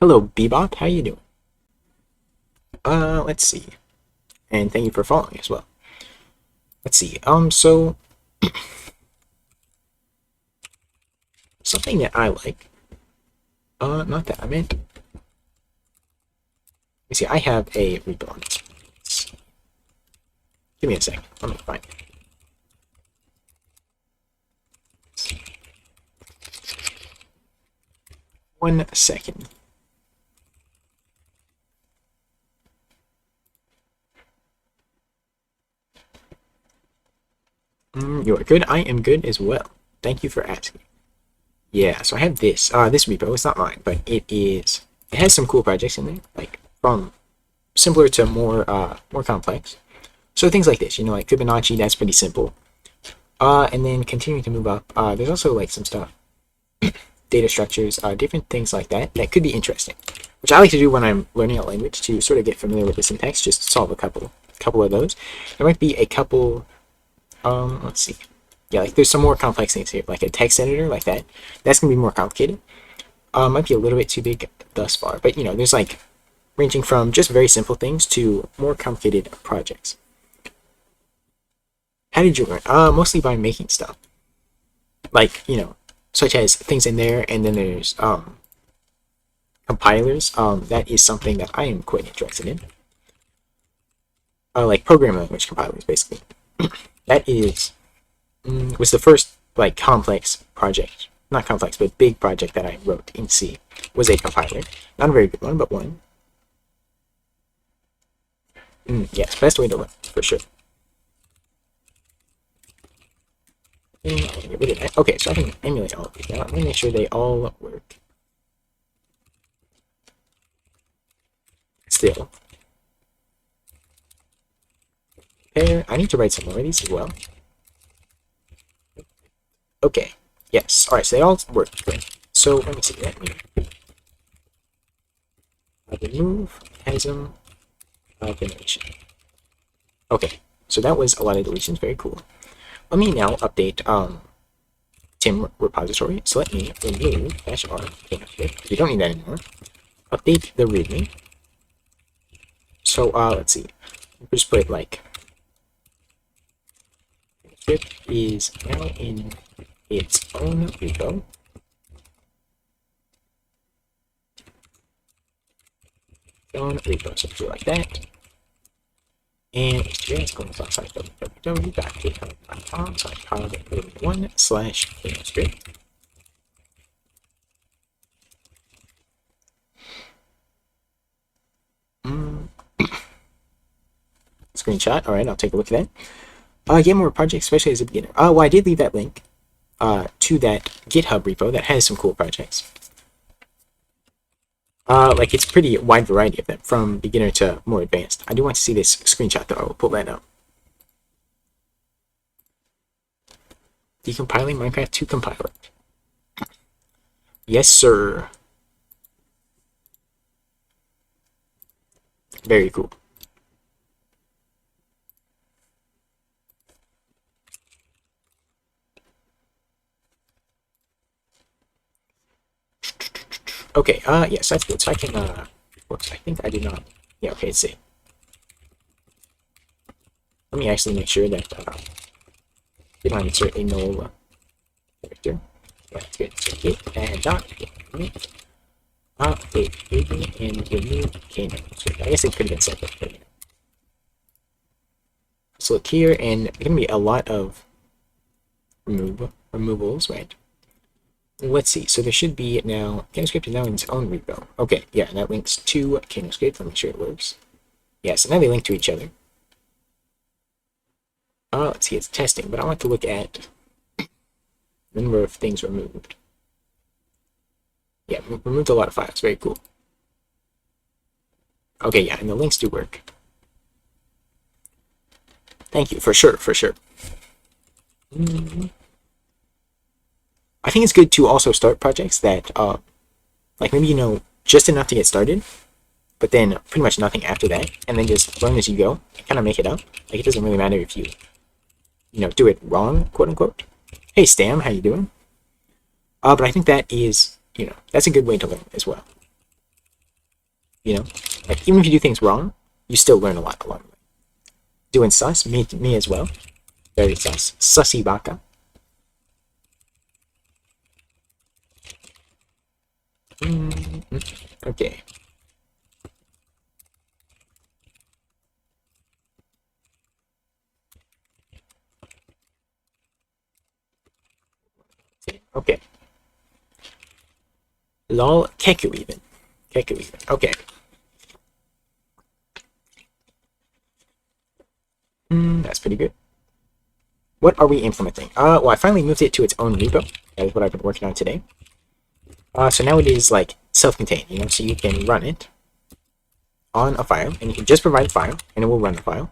Hello, Bebop. How you doing? Let's see. And thank you for following as well. Let's see. So something that I like. Not that I meant. You see, I have a repo on this. Give me a second. Let me find it. One second. You are good. I am good as well. Thank you for asking. Yeah, so I have this. This repo. It's not mine, but it is. It has some cool projects in there, like from simpler to more complex. So things like this, you know, like Fibonacci. That's pretty simple. And then continuing to move up. There's also like some stuff data structures, different things like that that could be interesting, which I like to do when I'm learning a language to sort of get familiar with the syntax, just solve a couple of those. There might be a couple, let's see. Yeah, like there's some more complex things here, like a text editor like that. That's going to be more complicated. Might be a little bit too big thus far, but there's like ranging from just very simple things to more complicated projects. How did you learn? Mostly by making stuff. Like, such as things in there, and then there's compilers. That is something that I am quite interested in. Like programming language compilers, basically. That was the first like complex project. Not complex, but big project that I wrote in C. Was a compiler. Not a very good one, but one. Yes, best way to learn, for sure. Get rid of that. Okay, so I can emulate all of these now. I'm going to make sure they all work. Still. Okay, I need to write some more of these as well. Okay, yes. Alright, so they all work. Good. So, let me see. Let me remove chasm combination. Okay, so that was a lot of deletions. Very cool. Let me now update Tim repository. So let me remove -r. We don't need that anymore. Update the README. So let's see. We'll just put like script is now in its own repo. So do like that. And experience going to www.github.com/code1/manuscript. Screenshot. All right, I'll take a look at that. Get more projects, especially as a beginner. Well, I did leave that link to that GitHub repo that has some cool projects. Like it's pretty wide variety of them, from beginner to more advanced. I do want to see this screenshot though. I will pull that up. Decompiling Minecraft to compiler. Yes, sir. Very cool. Okay, yes, that's good. So I can, whoops, I think I did not. Yeah, okay, let's see. Let me actually make sure that, did not insert a null character. Yeah, that's good. So git and dot, update readme and remove keynote. So I guess it could have been separate, but so look here, and there's going to be a lot of removals, right? Let's see, so there should be now, CanoScript is now in its own repo. Okay, yeah, and that links to CanoScript. Let me make sure it works. Yeah, so now they link to each other. Let's see, it's testing, but I want to look at the number of things removed. Yeah, removed a lot of files. Very cool. Okay, yeah, and the links do work. Thank you, for sure, for sure. I think it's good to also start projects that, like maybe just enough to get started, but then pretty much nothing after that, and then just learn as you go and kind of make it up. Like it doesn't really matter if you, do it wrong, quote unquote. Hey Stam, how you doing? But I think that is, that's a good way to learn as well. Like even if you do things wrong, you still learn a lot along the way. Doing sus, me as well. Very sus. Sussy baka. Okay. Okay. Lol, Keku even. Okay. That's pretty good. What are we implementing? Well, I finally moved it to its own repo. That is what I've been working on today. So now it is like self-contained, so you can run it on a file, and you can just provide a file, and it will run the file,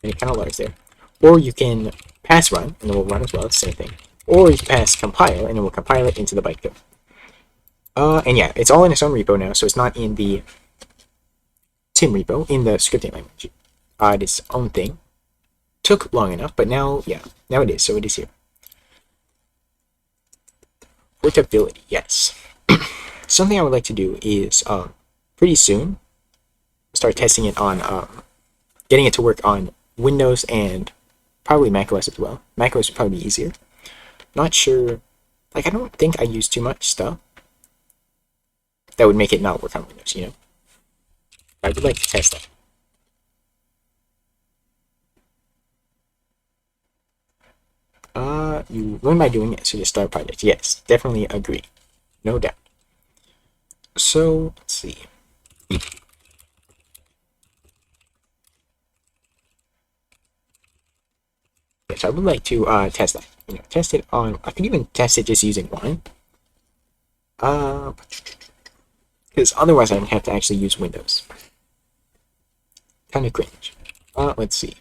and it kind of loads there. Or you can pass run, and it will run as well, it's the same thing. Or you can pass compile, and it will compile it into the bytecode. And yeah, it's all in its own repo now, so it's not in the Tim repo, in the scripting language. It is its own thing. Took long enough, but now, yeah, now it is, so it is here. Portability, yes. Something I would like to do is, pretty soon, start testing it on, getting it to work on Windows and probably macOS as well. macOS would probably be easier. Not sure, like, I don't think I use too much stuff that would make it not work on Windows, you know? I would like to test that. You learn by doing it, so just start a project. Yes, definitely agree. No doubt. So, let's see. Yes, I would like to test that. You know, test it on. I could even test it just using one. Because otherwise I would have to actually use Windows. Kind of cringe. Let's see.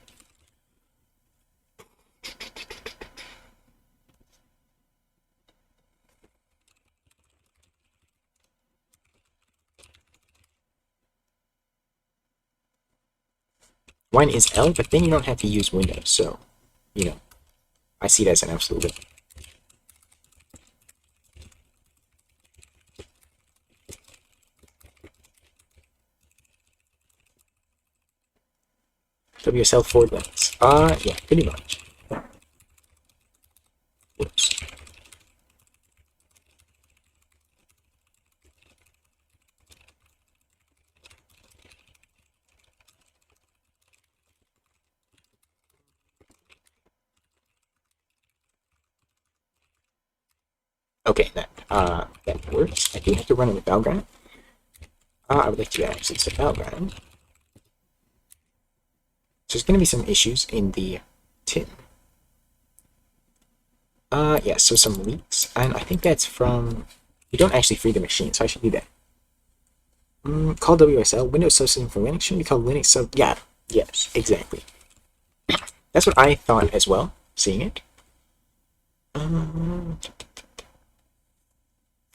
One is L, but then you don't have to use Windows, so, you know, I see that as an absolute win. WSL forward limits. Yeah, pretty much. Whoops. Okay, that works. I do have to run it with Valgrind. I would like to actually set Valgrind. So there's going to be some issues in the tin. Yeah, so some leaks, and I think that's from, you don't actually free the machine, so I should do that. Call WSL, Windows subsystem for Linux, shouldn't be called Linux sub, yeah, yes, exactly. That's what I thought as well, seeing it.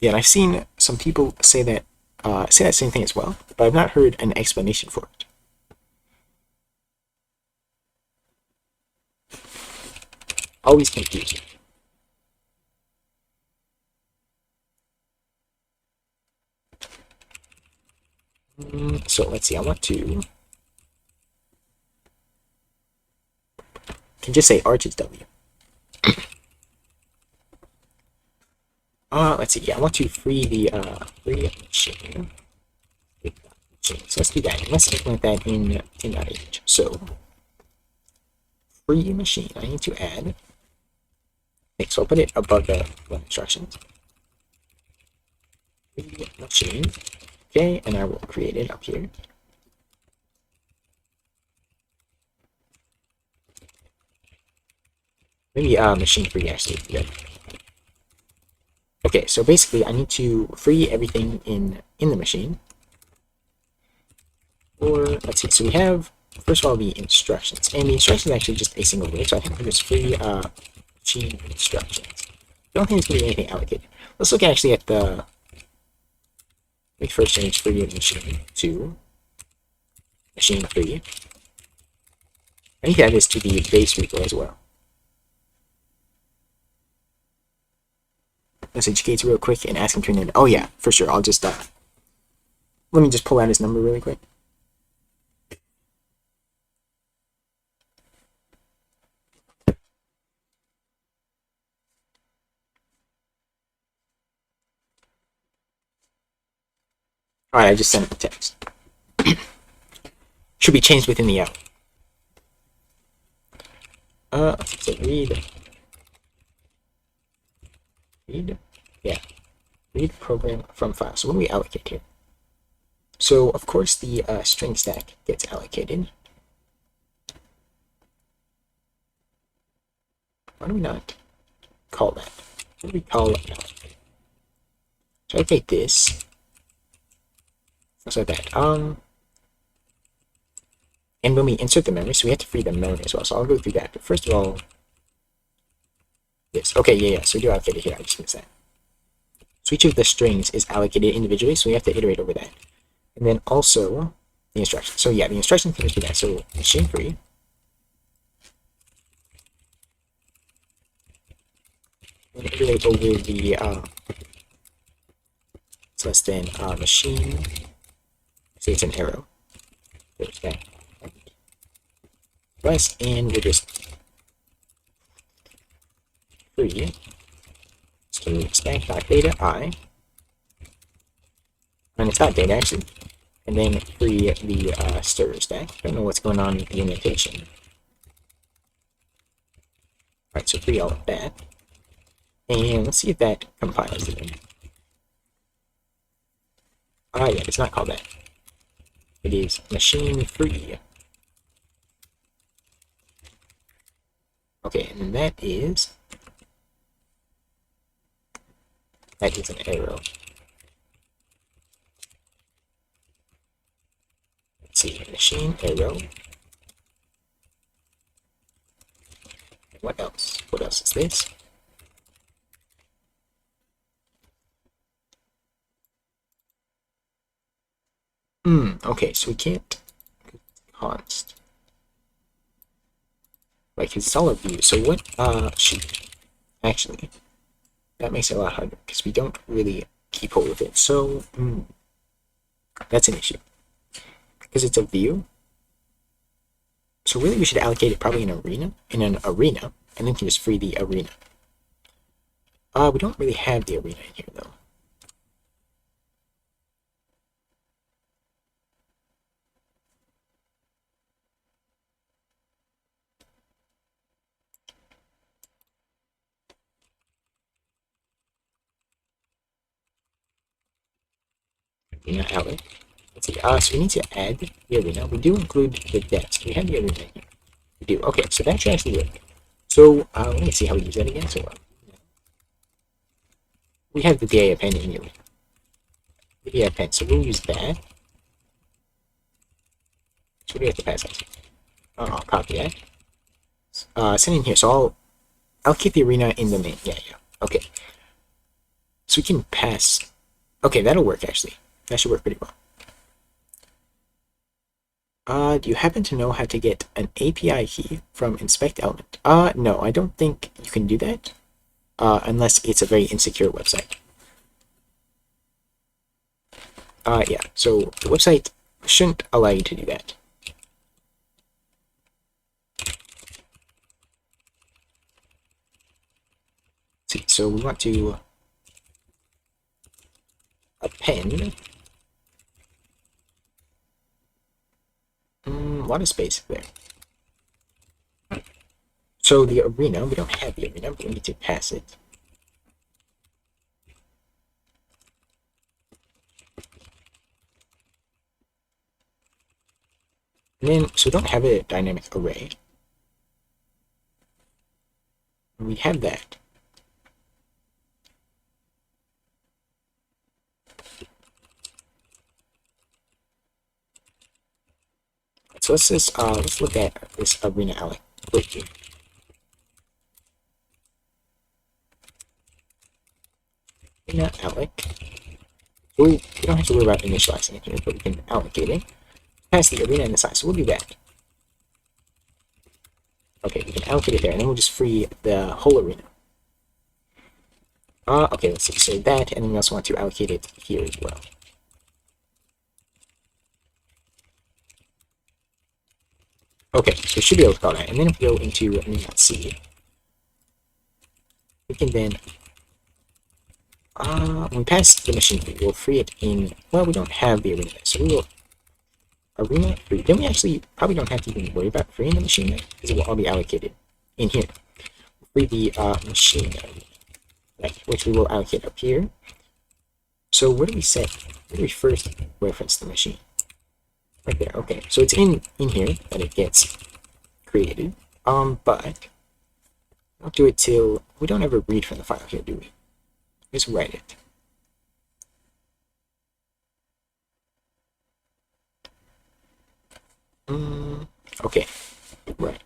Yeah, and I've seen some people say that same thing as well, but I've not heard an explanation for it. Always confusing. So let's see, I want to can just say Arch is W. Let's see, yeah, I want to free the free machine. So let's do that. And let's implement that in tin.h. So free machine. I need to add. Okay, so I'll put it above the instructions. Free machine. Okay, and I will create it up here. Maybe machine free actually. Good. Okay, so basically I need to free everything in the machine. Or let's see, so we have first of all the instructions, and the instructions is actually just a single word, so I think we're just free machine instructions. I don't think there's going to be anything allocated. Let's look actually at the, let me first change free machine to machine free. I need to add this to the base repo as well. Message Gates real quick and ask him to turn in. Oh yeah, for sure. I'll just let me just pull out his number really quick. Alright, I just sent him a text. Should be changed within the hour. Let's say read. Yeah. Read program from file. So what do we allocate here? So, of course, the string stack gets allocated. Why do we not call that? What do we call it? So I take this. So that. And when we insert the memory, so we have to free the memory as well. So I'll go through that. But first of all, this. Okay, yeah. So we do allocate it here. I just missed that. So each of the strings is allocated individually, so we have to iterate over that. And then also the instructions. So yeah, the instructions can just be that. So machine free. And iterate over the it's less than machine. Say it's an arrow. There's that. Plus, and we'll just free. So stack.data I. And it's not data actually. And then free the stir stack. Don't know what's going on with the indentation. Alright, so free all of that. And let's see if that compiles it. Yeah, it's not called that. It is machine free. Okay, and that is an arrow. Let's see, machine arrow. What else? What else is this? Okay, so we can't const. Like it's solid view. So what shoot. Actually, that makes it a lot harder because we don't really keep hold of it. So that's an issue. Because it's a view. So really we should allocate it probably in an arena, and then can just free the arena. We don't really have the arena in here though. Arena outlet. Let's see. So we need to add the arena. We do include the depths. We have the arena here. We do. Okay, so that should actually work. So let me see how we use that again. So we have the DA append in here. The DA append. So we'll use that. So we have to pass that. I'll copy that. Send in here. So I'll allocate the arena in the main. Yeah. Okay. So we can pass. Okay, that'll work actually. That should work pretty well. Do you happen to know how to get an API key from inspect element? No, I don't think you can do that. Unless it's a very insecure website. Yeah, so the website shouldn't allow you to do that. Let's see, so we want to append. A lot of space there. So the arena, we don't have the arena, but we need to pass it. And then, so we don't have a dynamic array. We have that. So let's look at this arena alloc quickly. Arena alloc. We don't have to worry about initializing it here, but we can allocate it. Pass the arena in the size, so we'll do that. Okay, we can allocate it there, and then we'll just free the whole arena. Okay, let's see. So that, and then we also want to allocate it here as well. Okay, so we should be able to call that. And then if we go into arena.c, we can then, when we pass the machine, we'll free it in, well, we don't have the arena there, so we will arena free. Then we actually probably don't have to even worry about freeing the machine there, because it will all be allocated in here. We'll free the machine arena, right, which we will allocate up here. So where do we set, where do we first reference the machine? Right there. Okay, so it's in here that it gets created. But don't do it till we don't ever read from the file here, do we? Just write it. Okay, right.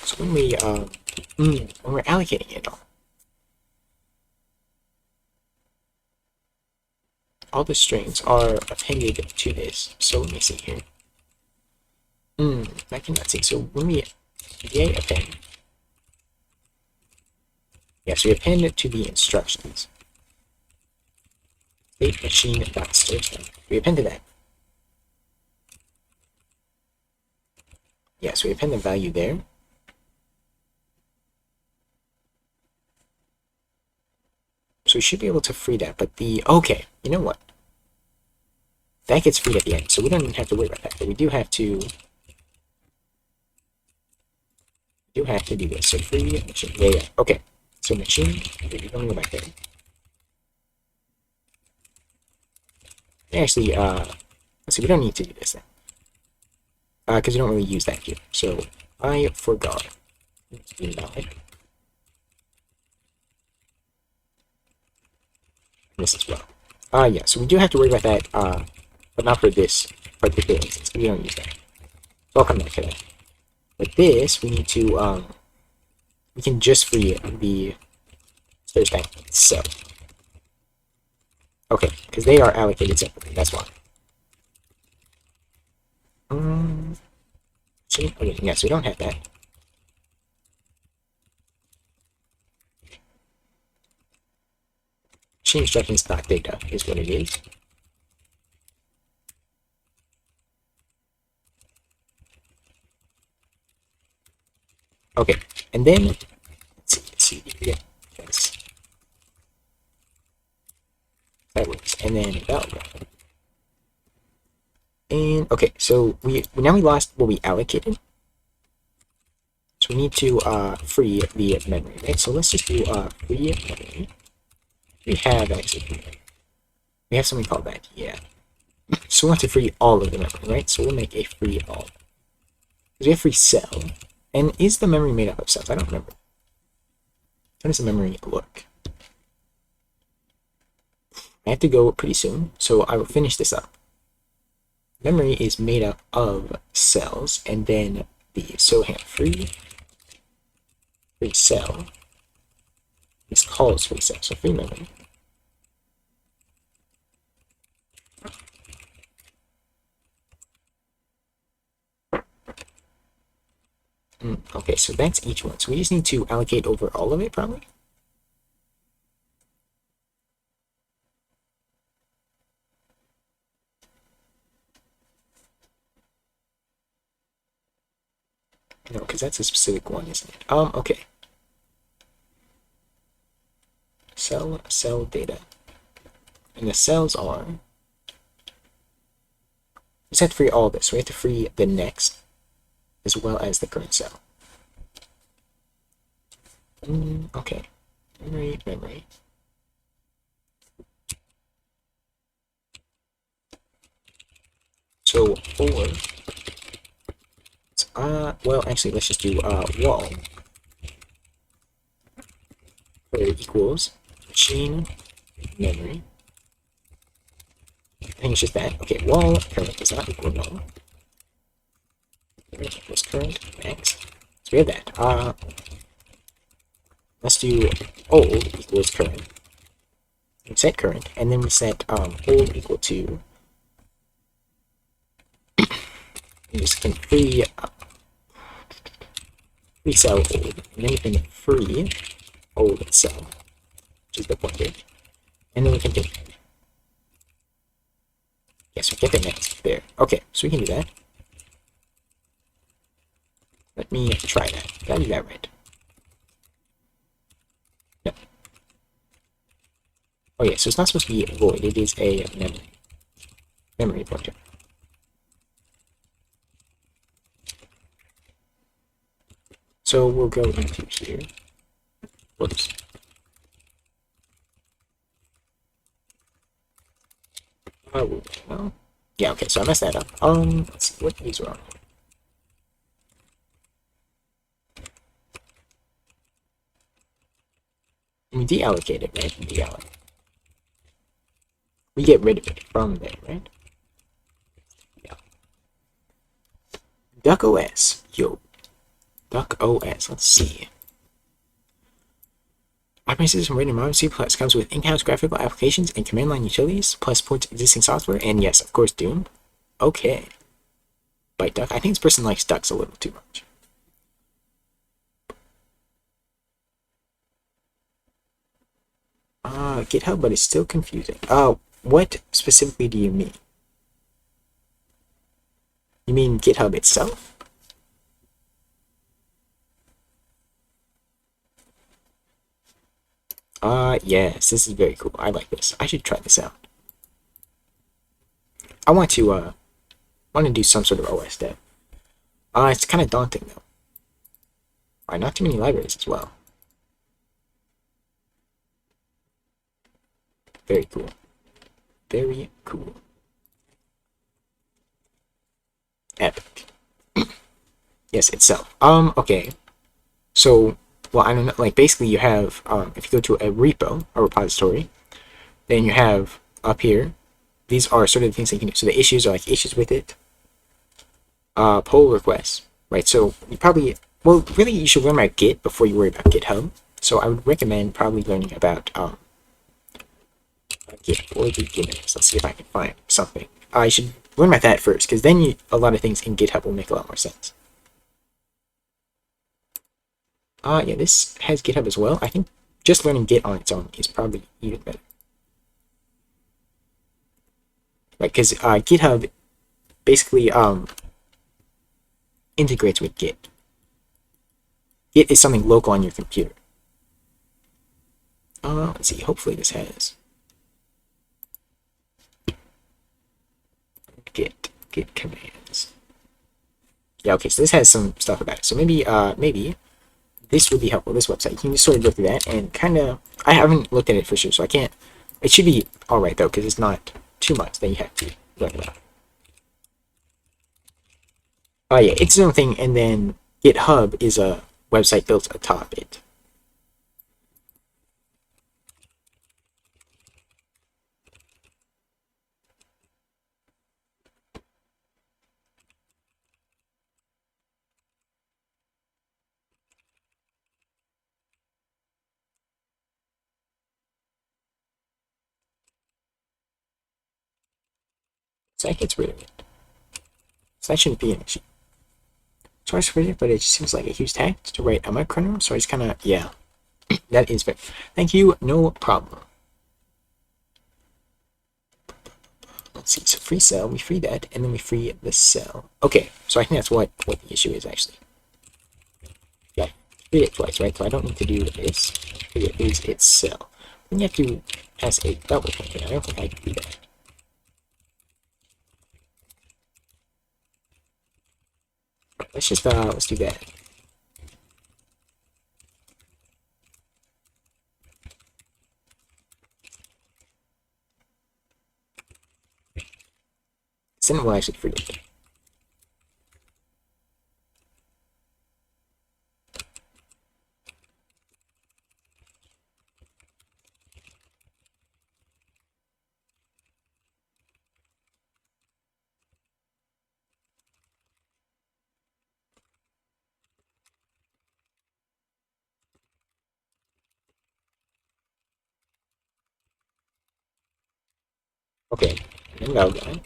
So when we when we're allocating it all the strings are appended to this. So let me see here. I cannot see. So when we append, so we append it to the instructions. State machine.string. We append to that. Yeah, so we append the value there. So we should be able to free that, but okay, you know what? That gets freed at the end, so we don't even have to worry about that, but we do have to do this. So free machine, yeah, okay. So machine, let me go back there. Actually, let's see, we don't need to do this then. Because we don't really use that here. So I forgot. This as well. Yeah, so we do have to worry about that, but not for this particular instance. We don't use that. So I'll come back to that. But this, we need to, we can just free the storage bank itself. Okay, because they are allocated separately, that's why. Okay, yes, we don't have that. Machine instructions data is what it is. Okay, and then let's see, yes, that works, and then that one. And okay, so we lost what we allocated. So we need to free the memory, right? So let's just do free memory. We have actually we have something called that, yeah. So we want to free all of the memory, right? So we'll make a free all. Because we have free cell. And is the memory made up of cells? I don't remember. How does the memory look? I have to go pretty soon, so I will finish this up. Memory is made up of cells, and then so free cell. This calls free cell, so free memory. Okay, so that's each one. So we just need to allocate over all of it, probably. No, because that's a specific one, isn't it? Okay. Cell data. And the cells are... We just have to free all of this. We have to free the next as well as the current cell. Okay. Memory. So for well, actually, let's just do wall equals machine memory. I think it's just that. Okay, wall current does not equal null. Current equals current max. So we have that. Let's do old equals current. We set current, and then we set old equal to. We just can free cell old, and then we can free old itself, which is the pointer, and then we can do. Yes, we get the next there. Okay, so we can do that. Let me try that. Did I do that right? No. Oh yeah, so it's not supposed to be void. It is a memory pointer. So we'll go into here. Whoops. Well, yeah, okay, so I messed that up. Let's see what these are on. We deallocate it, right? Deallocate. We get rid of it from there, right? Yeah. Duck OS. Yo. Duck OS. Let's see. Operating system rated modern C++ comes with in-house graphical applications and command line utilities, plus supports existing software, and yes, of course, Doom. Okay. Bite duck. I think this person likes ducks a little too much. GitHub, but it's still confusing. What specifically do you mean? You mean GitHub itself? Yes, this is very cool. I like this. I should try this out. I want to do some sort of OS dev. It's kind of daunting though. Alright, not too many libraries as well. Very cool. Very cool. Epic. Yes, itself. Okay. So, well, I don't know. Like, basically, you have, if you go to a repo, a repository, then you have up here, these are sort of the things that you can do. So the issues are like issues with it, pull requests, right? So you probably, well, really, you should learn about Git before you worry about GitHub. So I would recommend probably learning about Git for beginners. Let's see if I can find something. I should learn about that first, because then a lot of things in GitHub will make a lot more sense. Yeah, this has GitHub as well. I think just learning Git on its own is probably even better. Right, because GitHub basically integrates with Git. Git is something local on your computer. Let's see, hopefully this has Git commands. Yeah, okay, so this has some stuff about it. So maybe this would be helpful, this website. You can just sort of go through that and kind of, I haven't looked at it for sure, so I can't, it should be alright though, because it's not too much that you have to learn about. Oh yeah, it's its own thing, and then GitHub is a website built atop it. So that gets rid of it. So that shouldn't be an issue. Source for it, but it just seems like a huge tag to write a microkernel, so I just kind of, yeah, that is fair. Thank you, no problem. Let's see, so free cell, we free that, and then we free the cell. Okay, so I think that's what the issue is, actually. Yeah, free it twice, right? So I don't need to do this. Free it is its cell. Then you have to pass a double function. I don't think I can do that. Let's just, let's do that. Then we'll actually free it. Okay, no guy.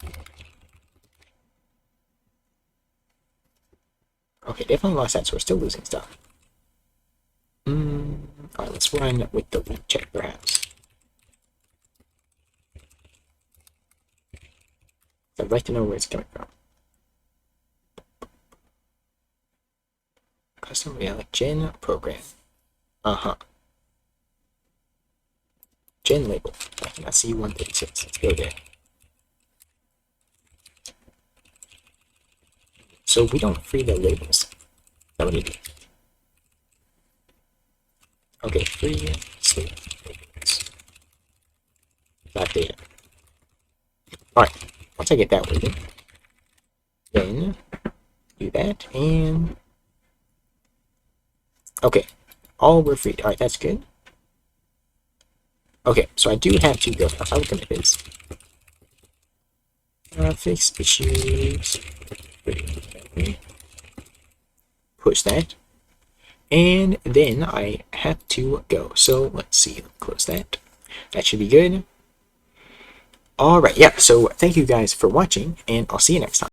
Okay, definitely lost that, so we're still losing stuff. Alright, let's run with the loop check, perhaps. I'd like to know where it's coming from. Custom reality gen program. Gen label. I cannot see 136. Let's go there. So we don't free the labels. That what we do. Okay, free state labels. That data. Alright, once I get that working, then do that and okay. All were freed. Alright, that's good. Okay, so I do have to go. I'll commit this. Fix issues. Push that. And then I have to go. So let's see, close that. That should be good. Alright, yeah, so thank you guys for watching, and I'll see you next time.